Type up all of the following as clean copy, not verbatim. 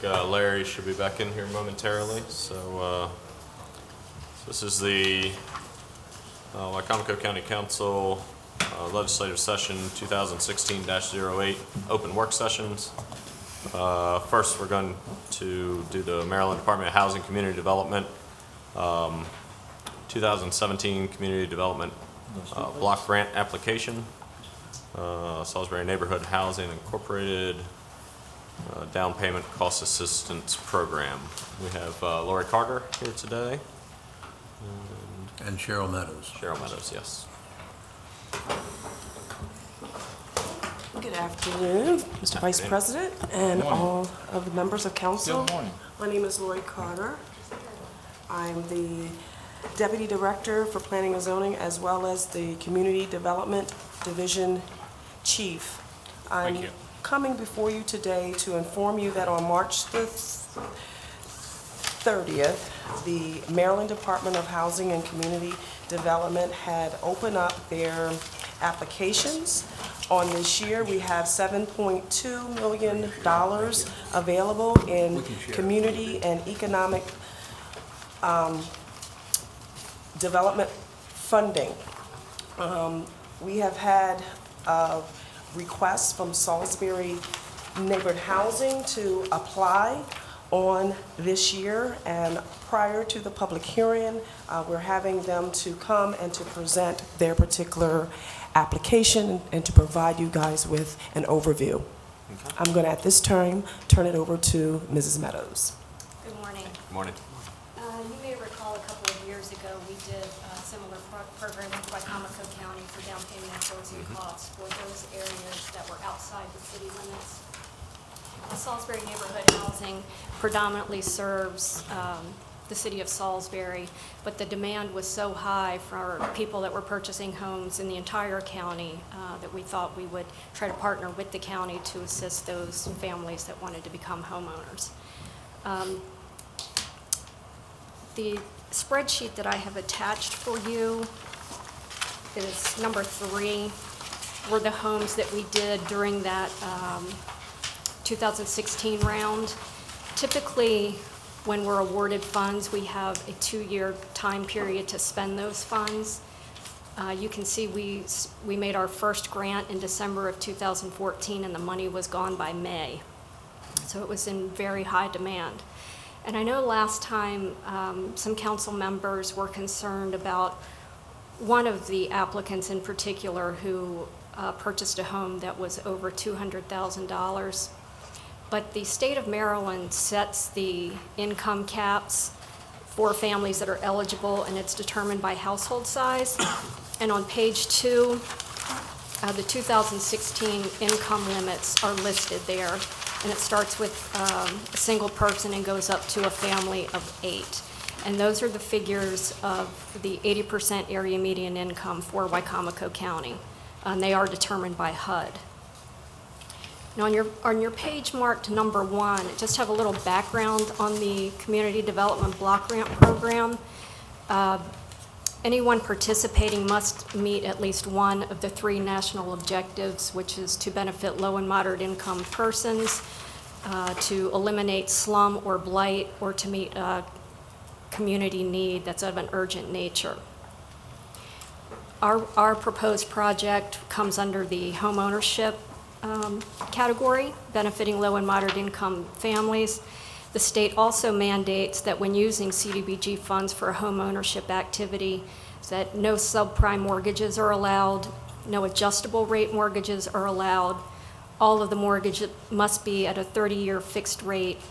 Larry should be back in here momentarily. So this is the Wycomico County Council Legislative Session 2016-08 open work sessions. First, we're going to do the Maryland Department of Housing Community Development 2017 Community Development Block Grant Application, Salisbury Neighborhood Housing Incorporated Down Payment Cost Assistance Program. We have Lori Carter here today. And Cheryl Meadows. Cheryl Meadows, yes. Good afternoon, Mr. Vice President and all of the members of council. Good morning. My name is Lori Carter. I'm the Deputy Director for Planning and Zoning as well as the Community Development Division Chief. I'm coming before you today to inform you that on March the 30th, the Maryland Department of Housing and Community Development had opened up their applications. On this year, we have $7.2 million available in community and economic development funding. We have had requests from Salisbury Neighborhood Housing to apply on this year, and prior to the public hearing, we're having them to come and to present their particular application and to provide you guys with an overview. Okay. I'm going to, at this time, turn it over to Mrs. Meadows. Good morning. Good morning. You may recall a couple of years ago, we did a similar program with Wycomico County for down payment and closing costs for those areas that were outside the city limits. Salisbury Neighborhood Housing predominantly serves the city of Salisbury, but the demand was so high for people that were purchasing homes in the entire county that we thought we would try to partner with the county to assist those families that wanted to become homeowners. The spreadsheet that I have attached for you is number 3, were the homes that we did during that 2016 round. Typically, when we're awarded funds, we have a 2-year time period to spend those funds. You can see we made our first grant in December of 2014, and the money was gone by May. So it was in very high demand. And I know last time some council members were concerned about one of the applicants in particular who purchased a home that was over $200,000. But the state of Maryland sets the income caps for families that are eligible, and it's determined by household size. And on page 2, the 2016 income limits are listed there, and it starts with a single person and goes up to a family of 8. And those are the figures of the 80% area median income for Wycomico County. And they are determined by HUD. Now, on your page marked number 1, just have a little background on the Community Development Block Grant Program. Anyone participating must meet at least one of the 3 national objectives, which is to benefit low and moderate income persons, to eliminate slum or blight, or to meet a community need that's of an urgent nature. Our proposed project comes under the home ownership category, benefiting low and moderate income families. The state also mandates that when using CDBG funds for a home ownership activity, that no subprime mortgages are allowed, no adjustable rate mortgages are allowed. All of the mortgages must be at a 30-year fixed rate,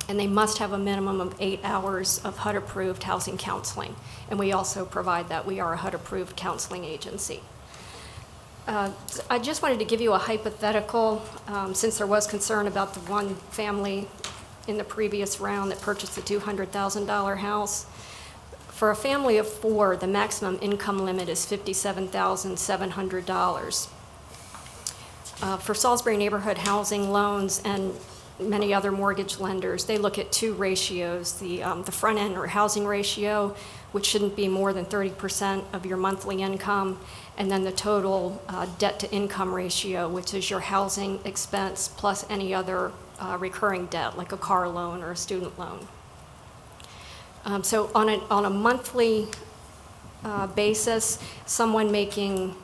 and they must have a minimum of 8 hours of HUD-approved housing counseling. And we also provide that. We are a HUD-approved counseling agency. I just wanted to give you a hypothetical, since there was concern about the one family in the previous round that purchased the $200,000 house. For a family of 4, the maximum income limit is $57,700. For Salisbury Neighborhood Housing loans and many other mortgage lenders, they look at 2 ratios, the front end or housing ratio, which shouldn't be more than 30% of your monthly income, and then the total debt to income ratio, which is your housing expense plus any other recurring debt, like a car loan or a student loan. So on a monthly basis, someone making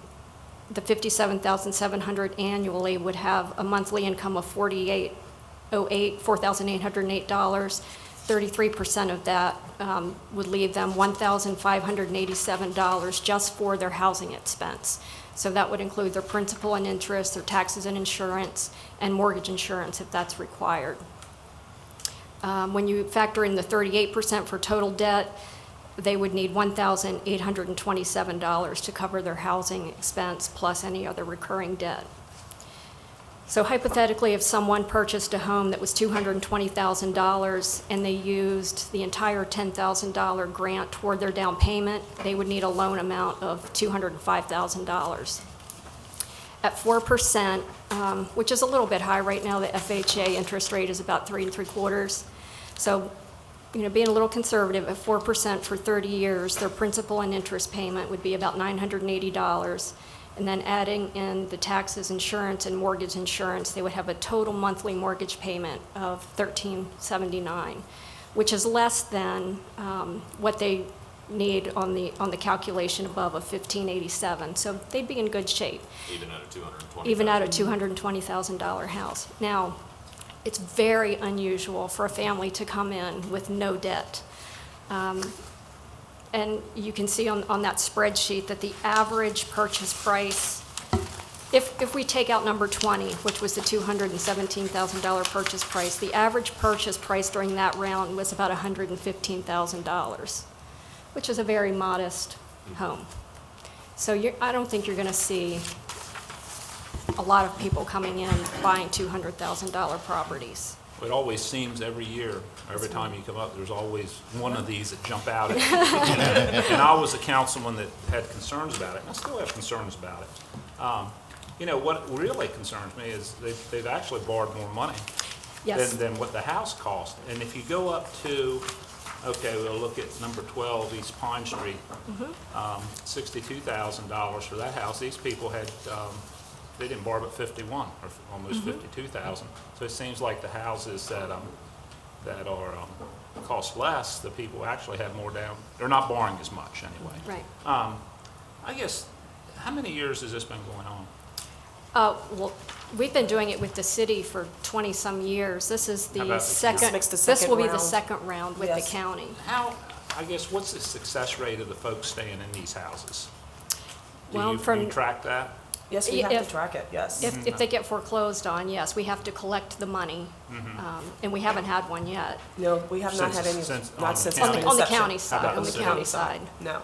the $57,700 annually would have a monthly income of $4,808. 33% of that would leave them $1,587 just for their housing expense. So that would include their principal and interest, their taxes and insurance, and mortgage insurance if that's required. When you factor in the 38% for total debt, they would need $1,827 to cover their housing expense plus any other recurring debt. So hypothetically, if someone purchased a home that was $220,000 and they used the entire $10,000 grant toward their down payment, they would need a loan amount of $205,000. At 4%, which is a little bit high right now, the FHA interest rate is about 3 3/4. So, being a little conservative, at 4% for 30 years, their principal and interest payment would be about $980. And then adding in the taxes, insurance, and mortgage insurance, they would have a total monthly mortgage payment of $1,379, which is less than what they need on the calculation above of $1,587. So they'd be in good shape. Even at a $220,000. Even at a $220,000 house. Now, it's very unusual for a family to come in with no debt. And you can see on that spreadsheet that the average purchase price, if we take out number 20, which was the $217,000 purchase price, the average purchase price during that round was about $115,000, which is a very modest home. So I don't think you're going to see a lot of people coming in buying $200,000 properties. It always seems every year, every time you come up, there's always one of these that jump out at you. And I was a councilman that had concerns about it, and I still have concerns about it. What really concerns me is they've actually borrowed more money Yes. than what the house cost. And if you go up to, okay, we'll look at number 12, East Pine Street, $62,000 for that house. These people had, they didn't borrow but 51 or almost 52,000. So it seems like the houses that cost less, the people actually have more down. They're not borrowing as much anyway. Right. I guess, how many years has this been going on? Well, we've been doing it with the city for 20-some years. This is How the about the second, county? This makes the this will be the second second round with the Yes. county. What's the success rate of the folks staying in these houses? Well, Do from- you track that? Yes, we have to If- track it, yes. If they get foreclosed on, yes, we have to collect the money, and we haven't had one yet. No, we have not had any, Since- not on since the its county? On the inception. county side, about on the the city? county side. No.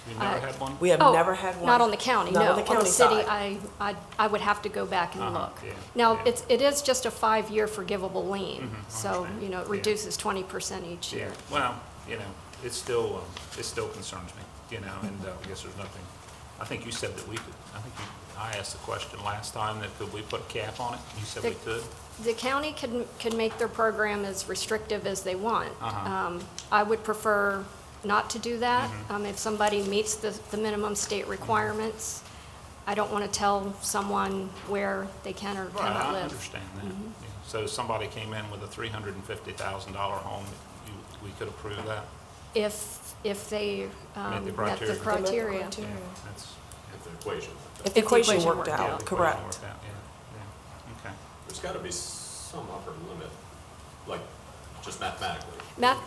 You've never had one? We have Oh, never had one. Not on the county, Not no. on the On county the city, side. I would have to go back and Uh-huh, look. yeah, Now, yeah. it is just a 5-year forgivable lien, so, understand, it yeah. reduces 20% each Yeah, year. well, it still concerns me, and I guess there's nothing, I think you said that I asked the question last time that could we put a cap on it? You said we could? The county can make their program as restrictive as they want. Uh-huh. I would prefer not to do that. If somebody meets the minimum state requirements, I don't want to tell someone where they can or Right, cannot I live. understand that. Yeah. So if somebody came in with a $350,000 home, we could approve that? If they Met the met the criteria. criteria. Yeah, that's, If the equation. If the equation worked worked out, yeah, the equation correct. worked out, yeah, okay. There's got to be some upper limit, like just mathematically.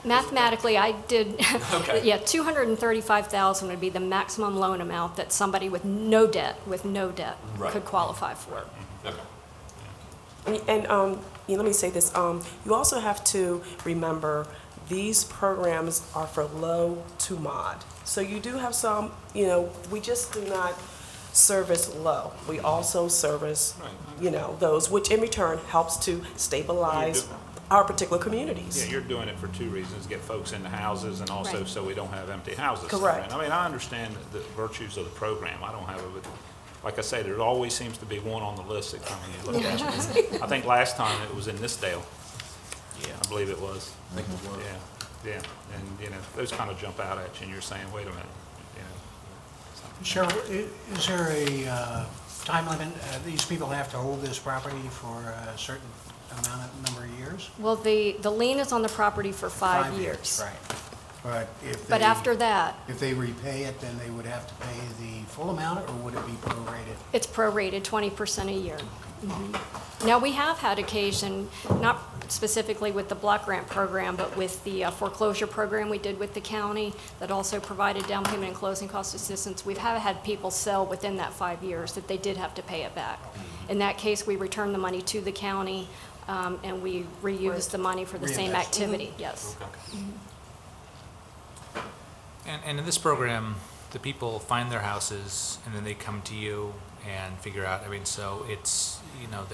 Mathematically, I did, Okay. yeah, $235,000 would be the maximum loan amount that somebody with no debt Right. could qualify for. Okay. And let me say this, you also have to remember, these programs are for low to mod. So you do have some, we just do not service low. We also service, Right. those, which in return helps to stabilize our particular communities. Yeah, you're doing it for two reasons, get folks into houses and also Right. so we don't have empty houses. Correct. I mean, I understand the virtues of the program, I don't have it, but like I say, there always seems to be one on the list that comes when you look at it. I think last time it was in this Dale. Yeah, I believe it was. Yeah, and, those kind of jump out at you and you're saying, wait a minute, Cheryl, is there a time limit? These people have to hold this property for a certain number of years? Well, the lien is on the property for 5 years. Right. But if But they- after that, If they repay it, then they would have to pay the full amount, or would it be prorated? it's prorated 20% a year. Now, we have had occasion, not specifically with the block grant program, but with the foreclosure program we did with the county that also provided down payment and closing cost assistance. We've had people sell within that 5 years that they did have to pay it back. In that case, we returned the money to the county, and we reused the money for the same Reinvest. activity, yes. And in this program, the people find their houses and then they come to you and figure out, I mean, so it's, you know,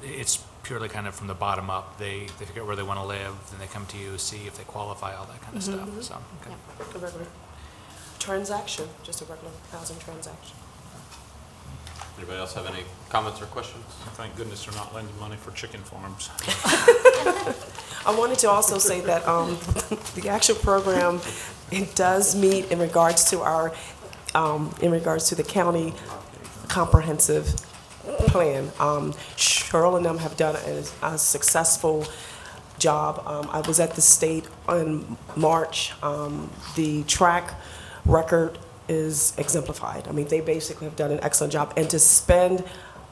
it's purely kind of from the bottom up. They figure out where they want to live, then they come to you, see if they qualify, all that kind of stuff, so, okay. Yep. A regular transaction, just a regular housing transaction. Anybody else have any comments or questions? Thank goodness they're not lending money for chicken farms. I wanted to also say that the actual program, it does meet in regards to our, in regards to the county comprehensive plan. Cheryl and them have done a successful job. I was at the state in March. The track record is exemplified. I mean, they basically have done an excellent job. And to spend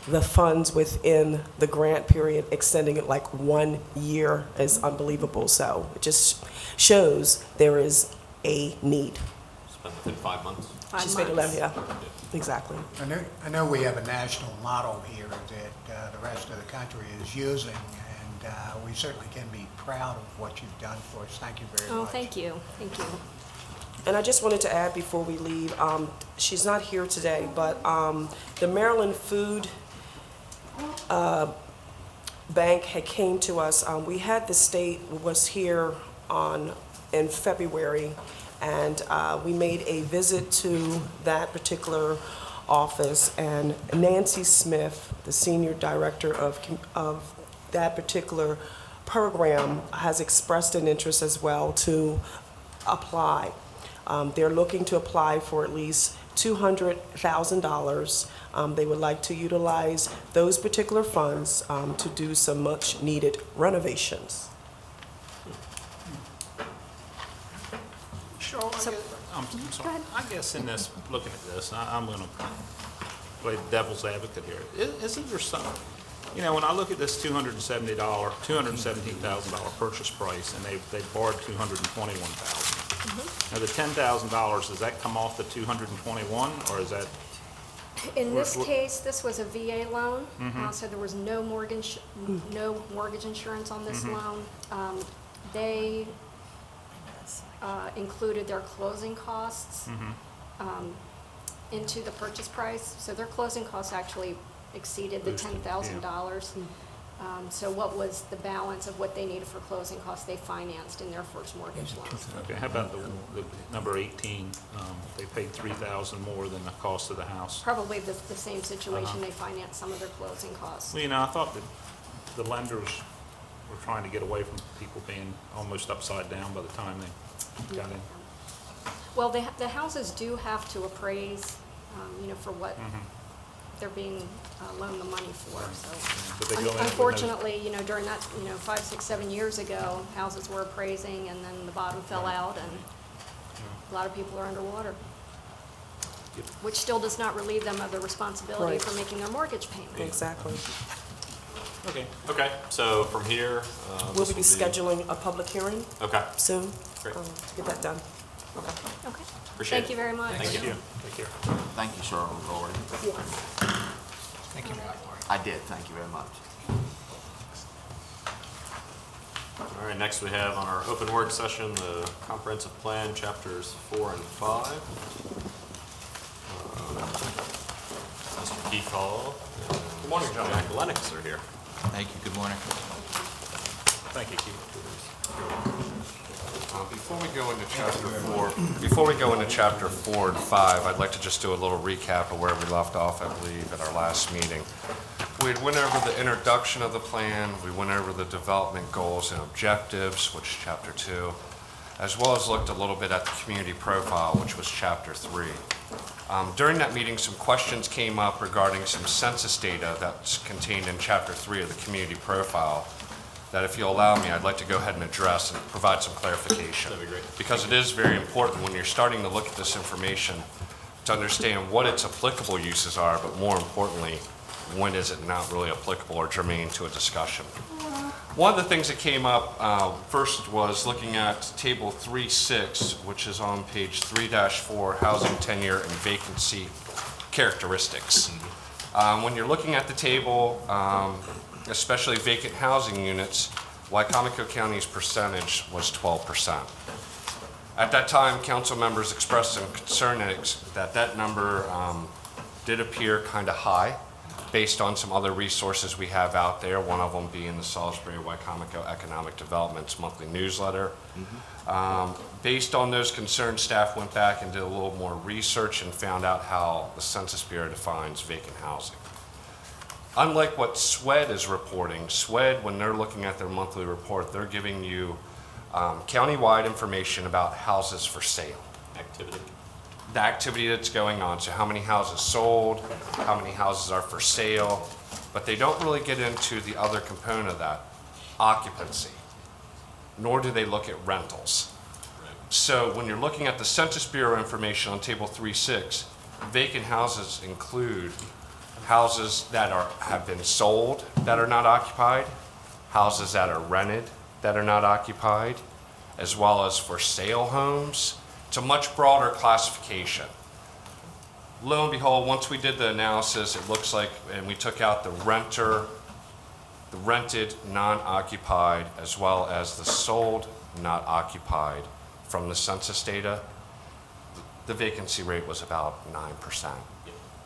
the funds within the grant period, extending it like 1 year is unbelievable. So it just shows there is a need. Spent within 5 months? 5 She's made 11, months. yeah, exactly. I know we have a national model here that the rest of the country is using, and we certainly can be proud of what you've done for us. Thank you very much. Oh, thank you, thank you. And I just wanted to add before we leave, she's not here today, but the Maryland Food Bank had came to us. We had the state was here in February, and we made a visit to that particular office, and Nancy Smith, the senior director of that particular program, has expressed an interest as well to apply. They're looking to apply for at least $200,000. They would like to utilize those particular funds to do some much-needed renovations. Cheryl, So- I'm Go sorry. ahead. I guess in this, looking at this, I'm going to play devil's advocate here. Isn't there some, you know, when I look at this $217,000 purchase price, and they borrowed $221,000. Now, the $10,000, does that come off the 221, or is that, In this We're- case, this was a VA loan, so there was no mortgage insurance on this loan. They included their closing costs into the purchase price, so their closing costs actually exceeded the Boosted, yeah. $10,000. So what was the balance of what they needed for closing costs, they financed in their first mortgage loan. okay, how about the number 18? They paid $3,000 more than the cost of the house. Probably the same situation, they financed some of their closing costs. Well, you know, I thought that the lenders were trying to get away from people being almost upside down by the time they got in. Well, the houses do have to appraise, you know, for what they're being loaned the money for, so. But they go in with no- Unfortunately, you know, during that, 5, 6, 7 years ago, houses were appraising and then the bottom fell out and a lot of people are underwater. Yep. Which still does not relieve them of the responsibility Right. for making their mortgage payment. Exactly. Okay. Okay, so from here, Will this we be will scheduling a public hearing Okay, soon? Great. To get that done? Okay. Okay. Appreciate Thank it. you very much. Thank you. Take care. Thank you, Cheryl and Lori. Thank you. I did, thank you very much. All right, next we have on our open work session, the comprehensive plan, chapters 4 and 5. Mr. Keith Hall. Good morning, John. Jack Lennox are here. Thank you, good morning. Thank you, Keith. Before we go into chapter 4 and 5, I'd like to just do a little recap of where we left off, I believe, at our last meeting. We went over the introduction of the plan, we went over the development goals and objectives, which is chapter 2, as well as looked a little bit at the community profile, which was chapter 3. During that meeting, some questions came up regarding some census data that's contained in Chapter 3 of the community profile that, if you'll allow me, I'd like to go ahead and address and provide some clarification. That'd be great. Because it is very important when you're starting to look at this information to understand what its applicable uses are, but more importantly, when is it not really applicable or germane to a discussion. One of the things that came up first was looking at Table 3.6, which is on page 3-4, housing tenure and vacancy characteristics. When you're looking at the table, especially vacant housing units, Wycomico County's percentage was 12%. At that time, council members expressed some concern that that number did appear kind of high based on some other resources we have out there, one of them being the Salisbury-Wycomico Economic Development's monthly newsletter. Based on those concerns, staff went back and did a little more research and found out how the Census Bureau defines vacant housing. Unlike what SWED is reporting, SWED, when they're looking at their monthly report, they're giving you countywide information about houses for sale. Activity. The activity that's going on, so how many houses sold, how many houses are for sale, but they don't really get into the other component of that, occupancy, nor do they look at rentals. So when you're looking at the Census Bureau information on Table 3.6, vacant houses include houses that have been sold that are not occupied, houses that are rented that are not occupied, as well as for sale homes. It's a much broader classification. Lo and behold, once we did the analysis, it looks like, and we took out the rented, non-occupied, as well as the sold, not occupied from the census data, the vacancy rate was about 9%,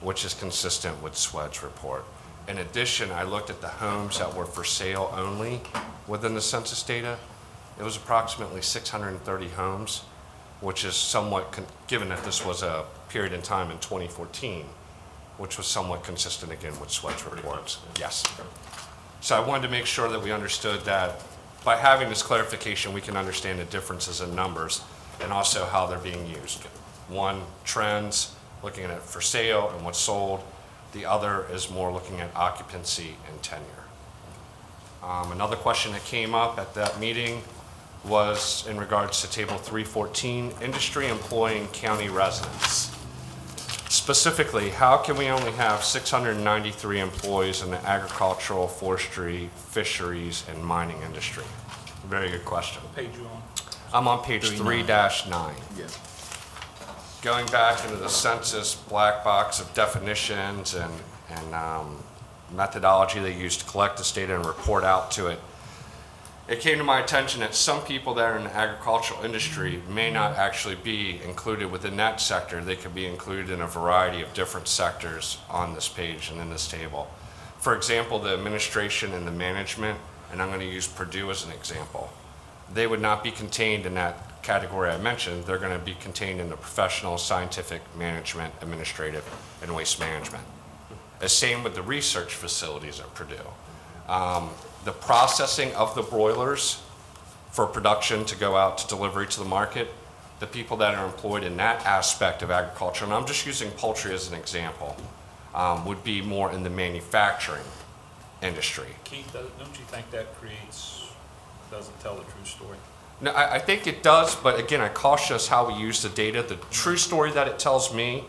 which is consistent with SWED's report. In addition, I looked at the homes that were for sale only within the census data. It was approximately 630 homes, which is somewhat, given that this was a period in time in 2014, which was somewhat consistent again with SWED's reports. Yes. So I wanted to make sure that we understood that by having this clarification, we can understand the differences in numbers and also how they're being used. One, trends, looking at it for sale and what's sold. The other is more looking at occupancy and tenure. Another question that came up at that meeting was in regards to Table 314, industry employing county residents. Specifically, how can we only have 693 employees in the agricultural, forestry, fisheries, and mining industry? Very good question. What page you on? I'm on page 3-9. Going back into the census black box of definitions and methodology they use to collect this data and report out to it, it came to my attention that some people that are in the agricultural industry may not actually be included within that sector. They could be included in a variety of different sectors on this page and in this table. For example, the administration and the management, and I'm going to use Purdue as an example, they would not be contained in that category I mentioned. They're going to be contained in the professional, scientific, management, administrative, and waste management. The same with the research facilities at Purdue. The processing of the broilers for production to go out to delivery to the market, the people that are employed in that aspect of agriculture, and I'm just using poultry as an example, would be more in the manufacturing industry. Keith, don't you think that doesn't tell the true story? No, I think it does, but again, I caution us how we use the data. The true story that it tells me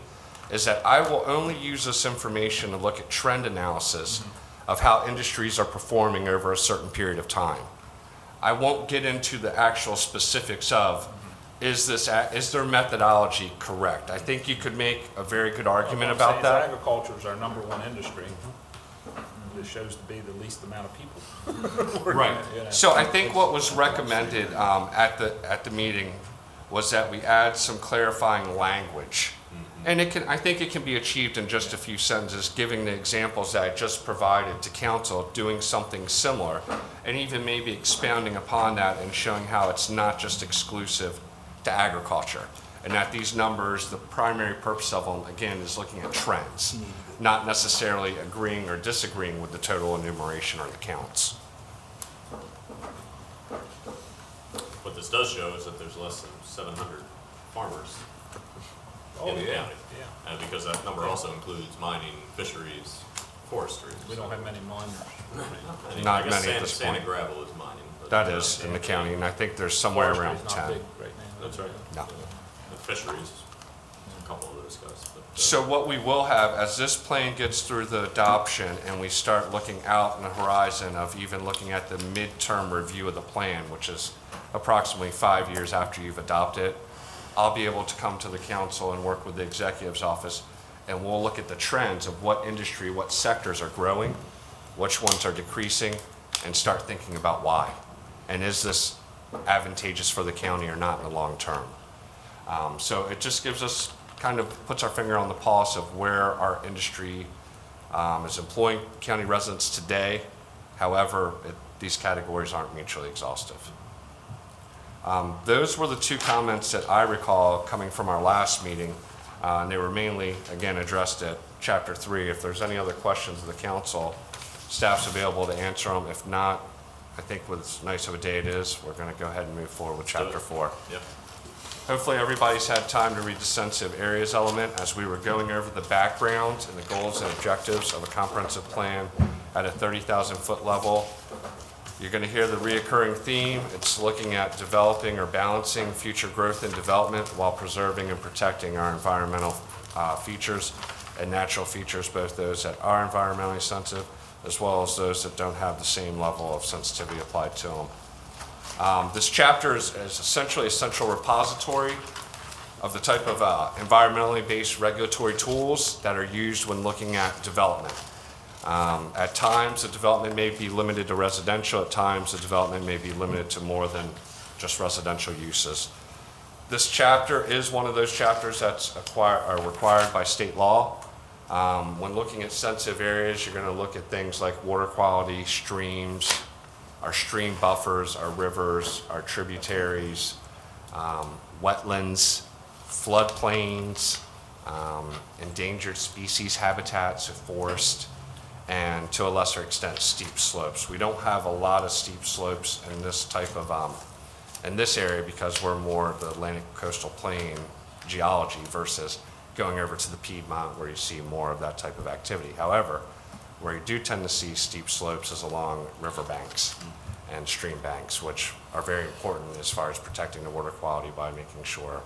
is that I will only use this information to look at trend analysis of how industries are performing over a certain period of time. I won't get into the actual specifics of, is their methodology correct? I think you could make a very good argument about that. Agriculture is our number one industry. It shows to be the least amount of people. Right. So I think what was recommended at the meeting was that we add some clarifying language. And I think it can be achieved in just a few sentences, giving the examples that I just provided to council, doing something similar, and even maybe expounding upon that and showing how it's not just exclusive to agriculture. And that these numbers, the primary purpose of them, again, is looking at trends, not necessarily agreeing or disagreeing with the total enumeration or the counts. What this does show is that there's less than 700 farmers. in the yeah, county. yeah. Because that number also includes mining, fisheries, forestry. We don't have many miners. Not I guess many at this sand point. and gravel is mining. but, That is in the county, and I think there's somewhere around Forestry's not 10. big right now. That's right. No. The fisheries, a couple of those guys. but, So what we will have, as this plan gets through the adoption and we start looking out in the horizon of even looking at the midterm review of the plan, which is approximately 5 years after you've adopted it, I'll be able to come to the council and work with the executive's office, and we'll look at the trends of what industry, what sectors are growing, which ones are decreasing, and start thinking about why. And is this advantageous for the county or not in the long term? So it just gives us, kind of puts our finger on the pulse of where our industry is employing county residents today. However, these categories aren't mutually exhaustive. Those were the two comments that I recall coming from our last meeting. And they were mainly, again, addressed at Chapter 3. If there's any other questions of the council, staff's available to answer them. If not, I think with as nice of a day it is, we're going to go ahead and move forward with Chapter 4. Yep. Hopefully everybody's had time to read the sensitive areas element as we were going over the background and the goals and objectives of a comprehensive plan at a 30,000 foot level. You're going to hear the reoccurring theme. It's looking at developing or balancing future growth and development while preserving and protecting our environmental features and natural features, both those that are environmentally sensitive as well as those that don't have the same level of sensitivity applied to them. This chapter is essentially a central repository of the type of environmentally based regulatory tools that are used when looking at development. At times, the development may be limited to residential. At times, the development may be limited to more than just residential uses. This chapter is one of those chapters that's required by state law. When looking at sensitive areas, you're going to look at things like water quality, streams, our stream buffers, our rivers, our tributaries, wetlands, floodplains, endangered species habitats, so forest, and to a lesser extent, steep slopes. We don't have a lot of steep slopes in this type of, in this area because we're more the Atlantic coastal plain geology versus going over to the Piedmont where you see more of that type of activity. However, where you do tend to see steep slopes is along riverbanks and stream banks, which are very important as far as protecting the water quality by making sure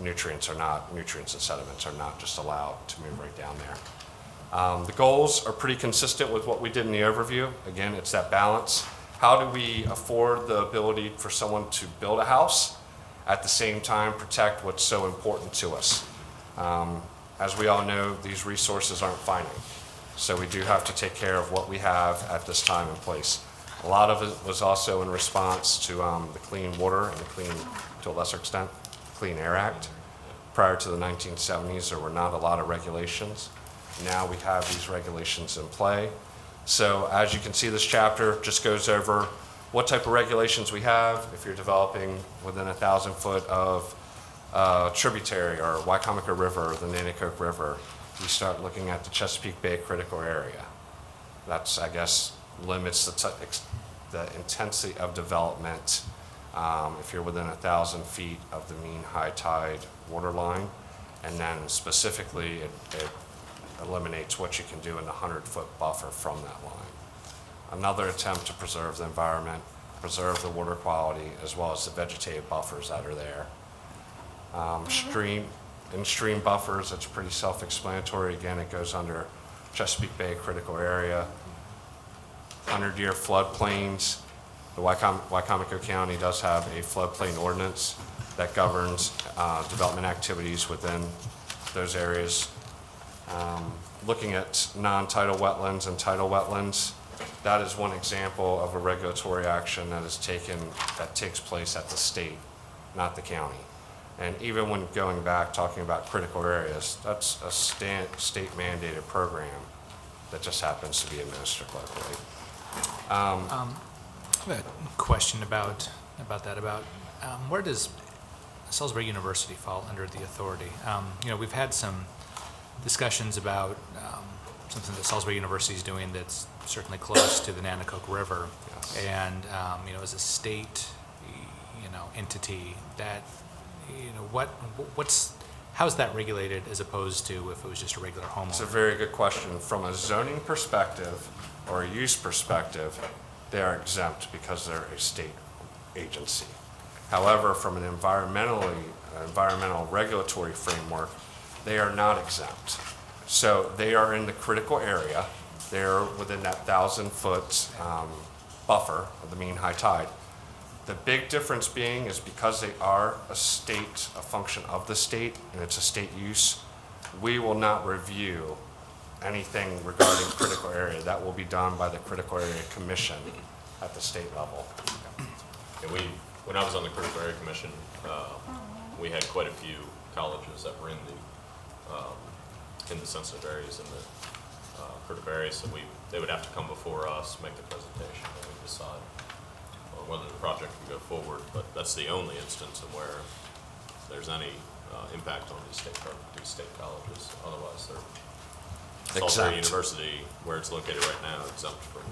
nutrients and sediments are not just allowed to move right down there. The goals are pretty consistent with what we did in the overview. Again, it's that balance. How do we afford the ability for someone to build a house, at the same time protect what's so important to us? As we all know, these resources aren't finite. So we do have to take care of what we have at this time and place. A lot of it was also in response to the Clean Water and the Clean, to a lesser extent, Clean Air Act. Prior to the 1970s, there were not a lot of regulations. Now we have these regulations in play. So as you can see, this chapter just goes over what type of regulations we have. If you're developing within 1,000 foot of tributary or Wycomico River or the Nanticoke River, you start looking at the Chesapeake Bay critical area. That's, I guess, limits the intensity of development if you're within 1,000 feet of the mean high tide water line. And then specifically, it eliminates what you can do in the 100-foot buffer from that line. Another attempt to preserve the environment, preserve the water quality, as well as the vegetative buffers that are there. Stream buffers, it's pretty self-explanatory. Again, it goes under Chesapeake Bay critical area. 100-year floodplains. The Wycomico County does have a floodplain ordinance that governs development activities within those areas. Looking at non-tidal wetlands and tidal wetlands, that is one example of a regulatory action that takes place at the state, not the county. And even when going back, talking about critical areas, that's a state mandated program that just happens to be administered locally. I have a question about where does Salisbury University fall under the authority? We've had some discussions about something that Salisbury University is doing that's certainly close to the Nanticoke River. Yes. And, as a state, entity that, how's that regulated as opposed to if it was just a regular homeowner? It's a very good question. From a zoning perspective or a use perspective, they are exempt because they're a state agency. However, from an environmental regulatory framework, they are not exempt. So they are in the critical area. They're within that 1,000-foot buffer of the mean high tide. The big difference being is because they are a function of the state, and it's a state use, we will not review anything regarding critical area. That will be done by the Critical Area Commission at the state level. And when I was on the Critical Area Commission, we had quite a few colleges that were in the sensitive areas in the critical areas, so they would have to come before us, make the presentation, and we decide whether the project can go forward. But that's the only instance in where there's any impact on these state colleges. Otherwise, they're Salisbury University, where it's located right now, exempt from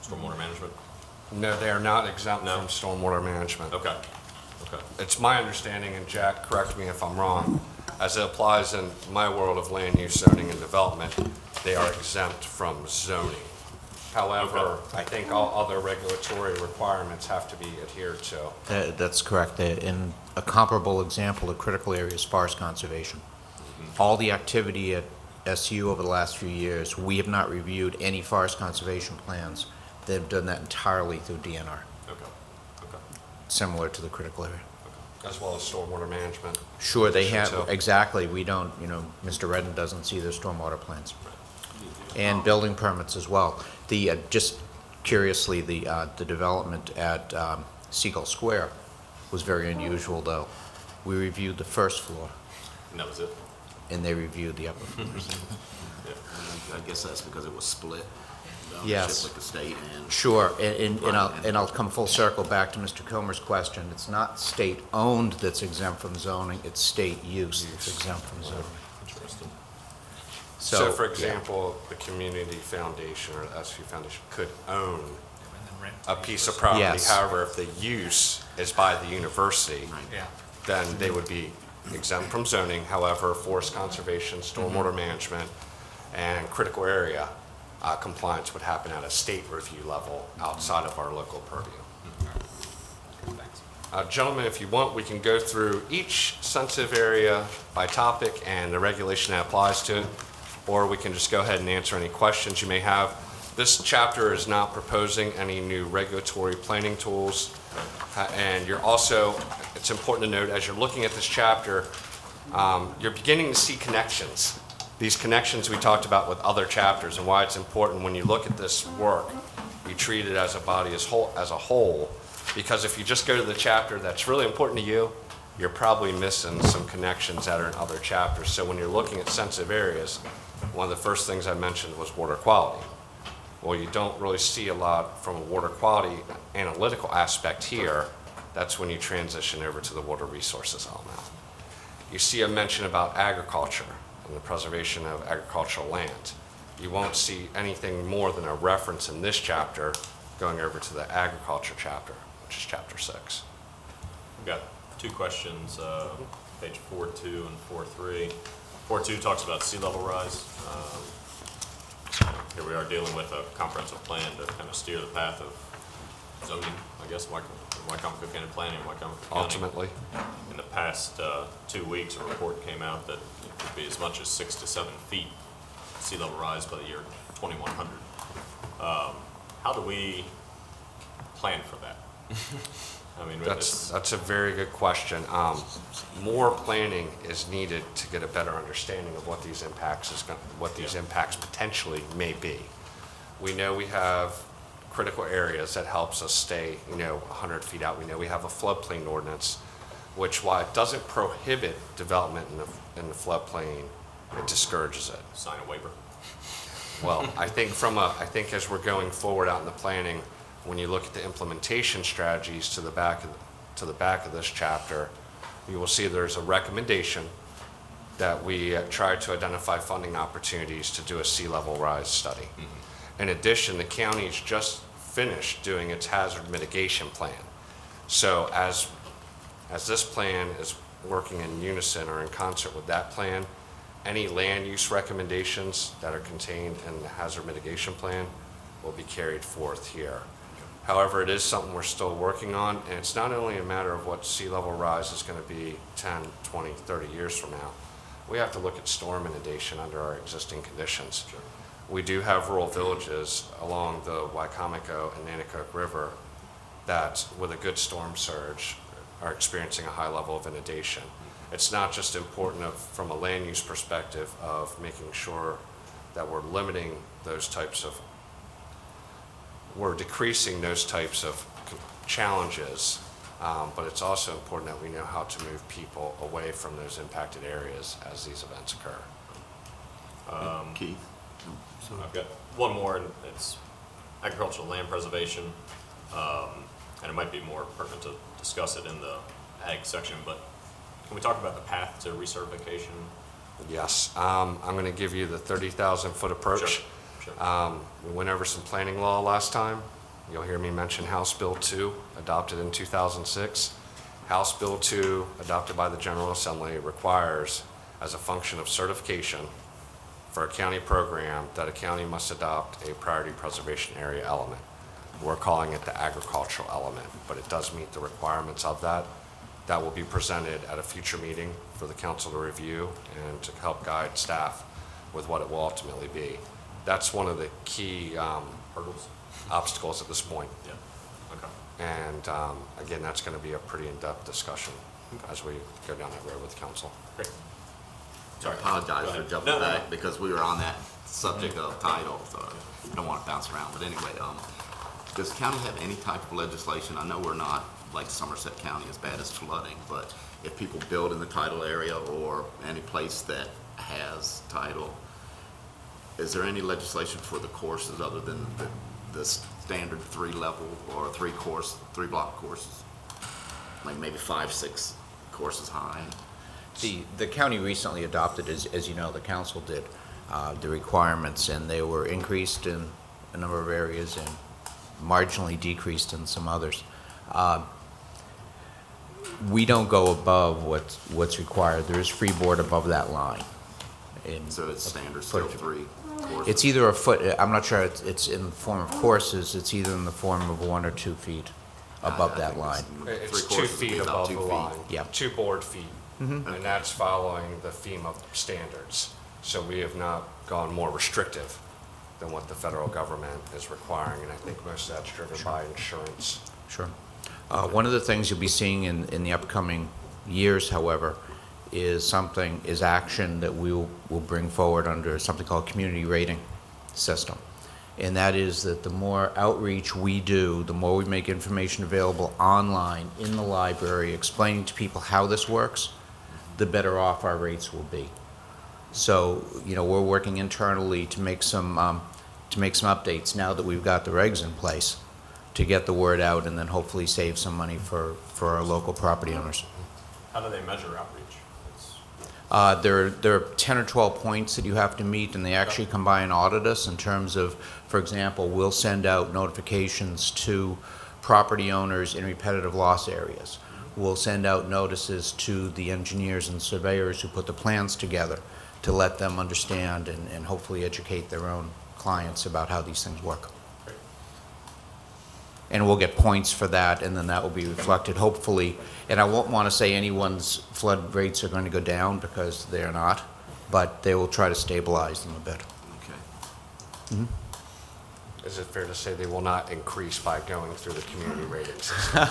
stormwater management. No, they are not exempt No. from stormwater management. Okay. It's my understanding, and Jack, correct me if I'm wrong, as it applies in my world of land use, zoning, and development, they are exempt from zoning. However, I think all other regulatory requirements have to be adhered to. That's correct. In a comparable example of critical areas, forest conservation. All the activity at SU over the last few years, we have not reviewed any forest conservation plans. They've done that entirely through DNR, Okay. similar to the critical area. As well as stormwater management. Sure, they have, Too. exactly. We don't, Mr. Redden doesn't see their stormwater plans. And building permits as well. Just curiously, the development at Seagull Square was very unusual, though. We reviewed the first floor, And that was it? and they reviewed the upper floors. I guess that's because it was split. the Yes. ownership with the state and. Sure, and I'll come full circle back to Mr. Comer's question. It's not state-owned that's exempt from zoning, it's state use that's exempt from zoning. Interesting. So, for yeah. example, the community foundation or the SU Foundation could own And then rent a piece of property. Yes. However, if the use is by the university, Yeah. then they would be exempt from zoning. However, forest conservation, stormwater management, and critical area compliance would happen at a state review level outside of our local purview. Gentlemen, if you want, we can go through each sensitive area by topic and the regulation that applies to it, or we can just go ahead and answer any questions you may have. This chapter is not proposing any new regulatory planning tools. And you're also, it's important to note, as you're looking at this chapter, you're beginning to see connections. These connections we talked about with other chapters, and why it's important when you look at this work, you treat it as a body as a whole, because if you just go to the chapter that's really important to you, you're probably missing some connections that are in other chapters. So when you're looking at sensitive areas, one of the first things I mentioned was water quality. Well, you don't really see a lot from a water quality analytical aspect here. That's when you transition over to the water resources element. You see a mention about agriculture and the preservation of agricultural land. You won't see anything more than a reference in this chapter going over to the agriculture chapter, which is chapter 6. We've got two questions, page 4.2 and 4.3. 4.2 talks about sea level rise. Here we are dealing with a comprehensive plan to kind of steer the path of zoning, I guess, Wycomico County Planning, Wycomico County. Ultimately, In the past 2 weeks, a report came out that it could be as much as 6 to 7 feet sea level rise by the year 2100. How do we plan for that? I mean, that's a very good question. More planning is needed to get a better understanding of what these impacts potentially may be. We know we have critical areas that helps us stay, 100 feet out. We know we have a floodplain ordinance, which, while it doesn't prohibit development in the floodplain, it discourages it. Sign a waiver. Well, I think as we're going forward out in the planning, when you look at the implementation strategies to the back of this chapter, you will see there's a recommendation that we try to identify funding opportunities to do a sea level rise study. In addition, the county's just finished doing its hazard mitigation plan. So as this plan is working in unison or in concert with that plan, any land use recommendations that are contained in the hazard mitigation plan will be carried forth here. However, it is something we're still working on, and it's not only a matter of what sea level rise is going to be 10, 20, 30 years from now. We have to look at storm inundation under our existing conditions. We do have rural villages along the Wycomico and Nanticoke River that, with a good storm surge, are experiencing a high level of inundation. It's not just important from a land use perspective of making sure that we're limiting those types of, we're decreasing those types of challenges, but it's also important that we know how to move people away from those impacted areas as these events occur. Keith? I've got one more, and it's agricultural land preservation, and it might be more pertinent to discuss it in the ag section, but can we talk about the path to recertification? Yes, I'm going to give you the 30,000-foot approach. Sure. We went over some planning law last time. You'll hear me mention House Bill 2, adopted in 2006. House Bill 2, adopted by the General Assembly, requires, as a function of certification for a county program, that a county must adopt a priority preservation area element. We're calling it the agricultural element, but it does meet the requirements of that. That will be presented at a future meeting for the council to review and to help guide staff with what it will ultimately be. That's one of the key Hurdles? obstacles at this point. Yeah. Okay. And again, that's going to be a pretty in-depth discussion as we go down that road with council. Great. I Sorry. apologize Go for ahead. jumping No, no, back no. because we were on that subject of title, so I don't want to bounce around. But anyway, does the county have any type of legislation? I know we're not like Somerset County as bad as flooding, but if people build in the tidal area or any place that has tidal, is there any legislation for the courses other than the standard 3-level or 3-block courses? Like maybe 5, 6 courses high? The county recently adopted, as you know, the council did, the requirements, and they were increased in a number of areas and marginally decreased in some others. We don't go above what's required. There is freeboard above that line. So it's standard still 3 courses? It's either a foot, I'm not sure it's in the form of courses, it's either in the form of 1 or 2 feet above that line. It's 3 2 courses would be feet about above 2 the feet. line. Yeah. 2 board feet. And that's following the FEMA standards. So we have not gone more restrictive than what the federal government is requiring, and I think most of that's driven by insurance. Sure. One of the things you'll be seeing in the upcoming years, however, is action that we will bring forward under something called community rating system. And that is that the more outreach we do, the more we make information available online in the library, explaining to people how this works, the better off our rates will be. So, we're working internally to make some updates now that we've got the regs in place to get the word out and then hopefully save some money for our local property owners. How do they measure outreach? It's- There are 10 or 12 points that you have to meet, and they actually come by and audit us in terms of, for example, we'll send out notifications to property owners in repetitive loss areas. We'll send out notices to the engineers and surveyors who put the plans together to let them understand and hopefully educate their own clients about how these things work. Great. And we'll get points for that, and then that will be reflected, hopefully. And I won't want to say anyone's flood rates are going to go down, because they're not, but they will try to stabilize them a bit. Okay. Is it fair to say they will not increase by going through the community rating system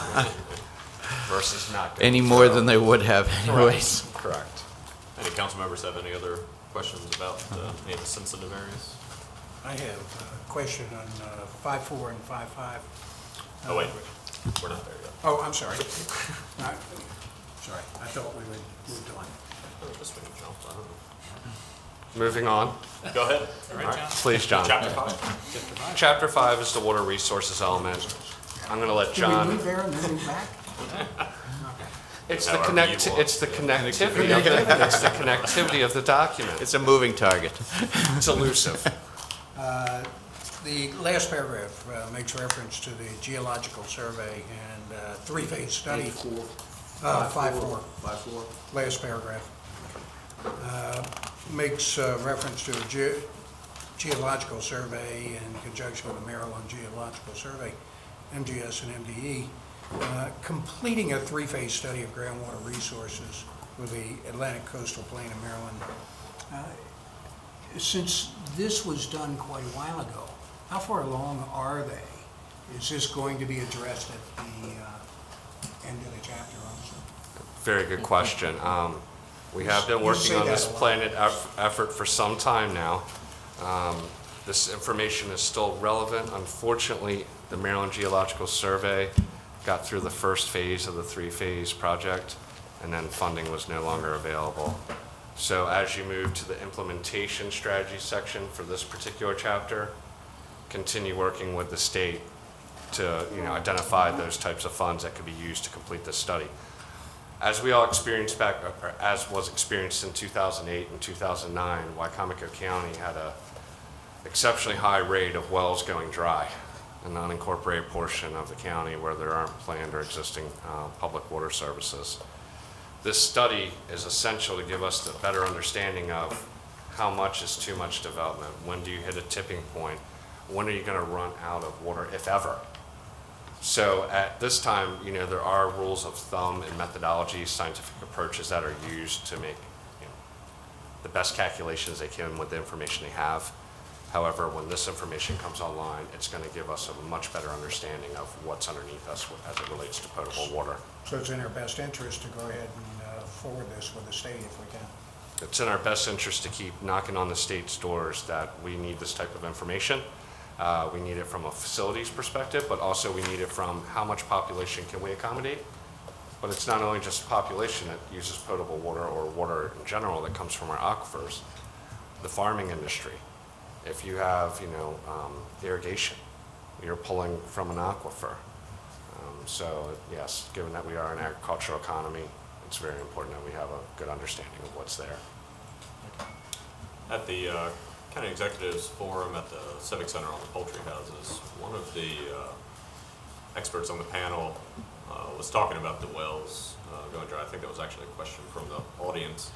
versus not going Any more through? than they would have anyways. Correct. Any council members have any other questions about any of the sensitive areas? I have a question on 5.4 and 5.5. Oh, wait, we're not there yet. Oh, I'm sorry. Sorry, I thought we would move on. Oh, this one jumped, I don't know. Moving on. Go ahead. All right, John. Please, John. Chapter 5? Chapter 5 is the water resources element. I'm going to let Can we John. move there and then move back? It's Have the our review on. it's the connectivity of the, it's the connectivity of the document. It's a moving target. It's elusive. The last paragraph makes reference to the geological survey and three-phase study. 5.4, 5.4? last paragraph. Makes reference to a geological survey in conjunction with the Maryland Geological Survey, MGS and MDE, completing a three-phase study of groundwater resources with the Atlantic Coastal Plain of Maryland. Since this was done quite a while ago, how far along are they? Is this going to be addressed at the end of the chapter also? Very good question. We have been You working say on that this a lot. planned effort for some time now. This information is still relevant. Unfortunately, the Maryland Geological Survey got through the first phase of the three-phase project, and then funding was no longer available. So as you move to the implementation strategy section for this particular chapter, continue working with the state to, identify those types of funds that could be used to complete this study. As we all experienced or as was experienced in 2008 and 2009, Wycomico County had a exceptionally high rate of wells going dry in the unincorporated portion of the county where there aren't planned or existing public water services. This study is essential to give us a better understanding of how much is too much development. When do you hit a tipping point? When are you going to run out of water, if ever? So at this time, there are rules of thumb and methodologies, scientific approaches that are used to make the best calculations they can with the information they have. However, when this information comes online, it's going to give us a much better understanding of what's underneath us as it relates to potable water. So it's in our best interest to go ahead and forward this with the state if we can. It's in our best interest to keep knocking on the state's doors that we need this type of information. We need it from a facilities perspective, but also we need it from how much population can we accommodate. But it's not only just population that uses potable water or water in general that comes from our aquifers. The farming industry. If you have, irrigation, you're pulling from an aquifer. So yes, given that we are an agricultural economy, it's very important that we have a good understanding of what's there. At the County Executives Forum at the Civic Center on the poultry houses, one of the experts on the panel was talking about the wells going dry. I think that was actually a question from the audience.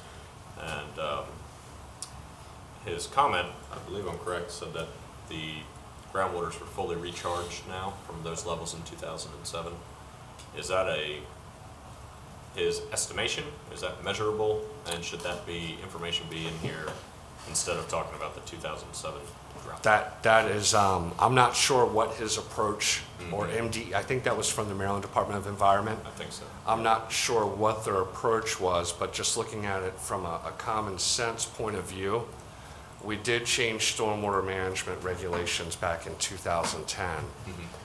And his comment, I believe I'm correct, said that the groundwaters were fully recharged now from those levels in 2007. Is that his estimation? Is that measurable? And should that information be in here instead of talking about the 2007 drought? That is, I'm not sure what his approach or MD, I think that was from the Maryland Department of Environment. I think so. I'm not sure what their approach was, but just looking at it from a common sense point of view, we did change stormwater management regulations back in 2010.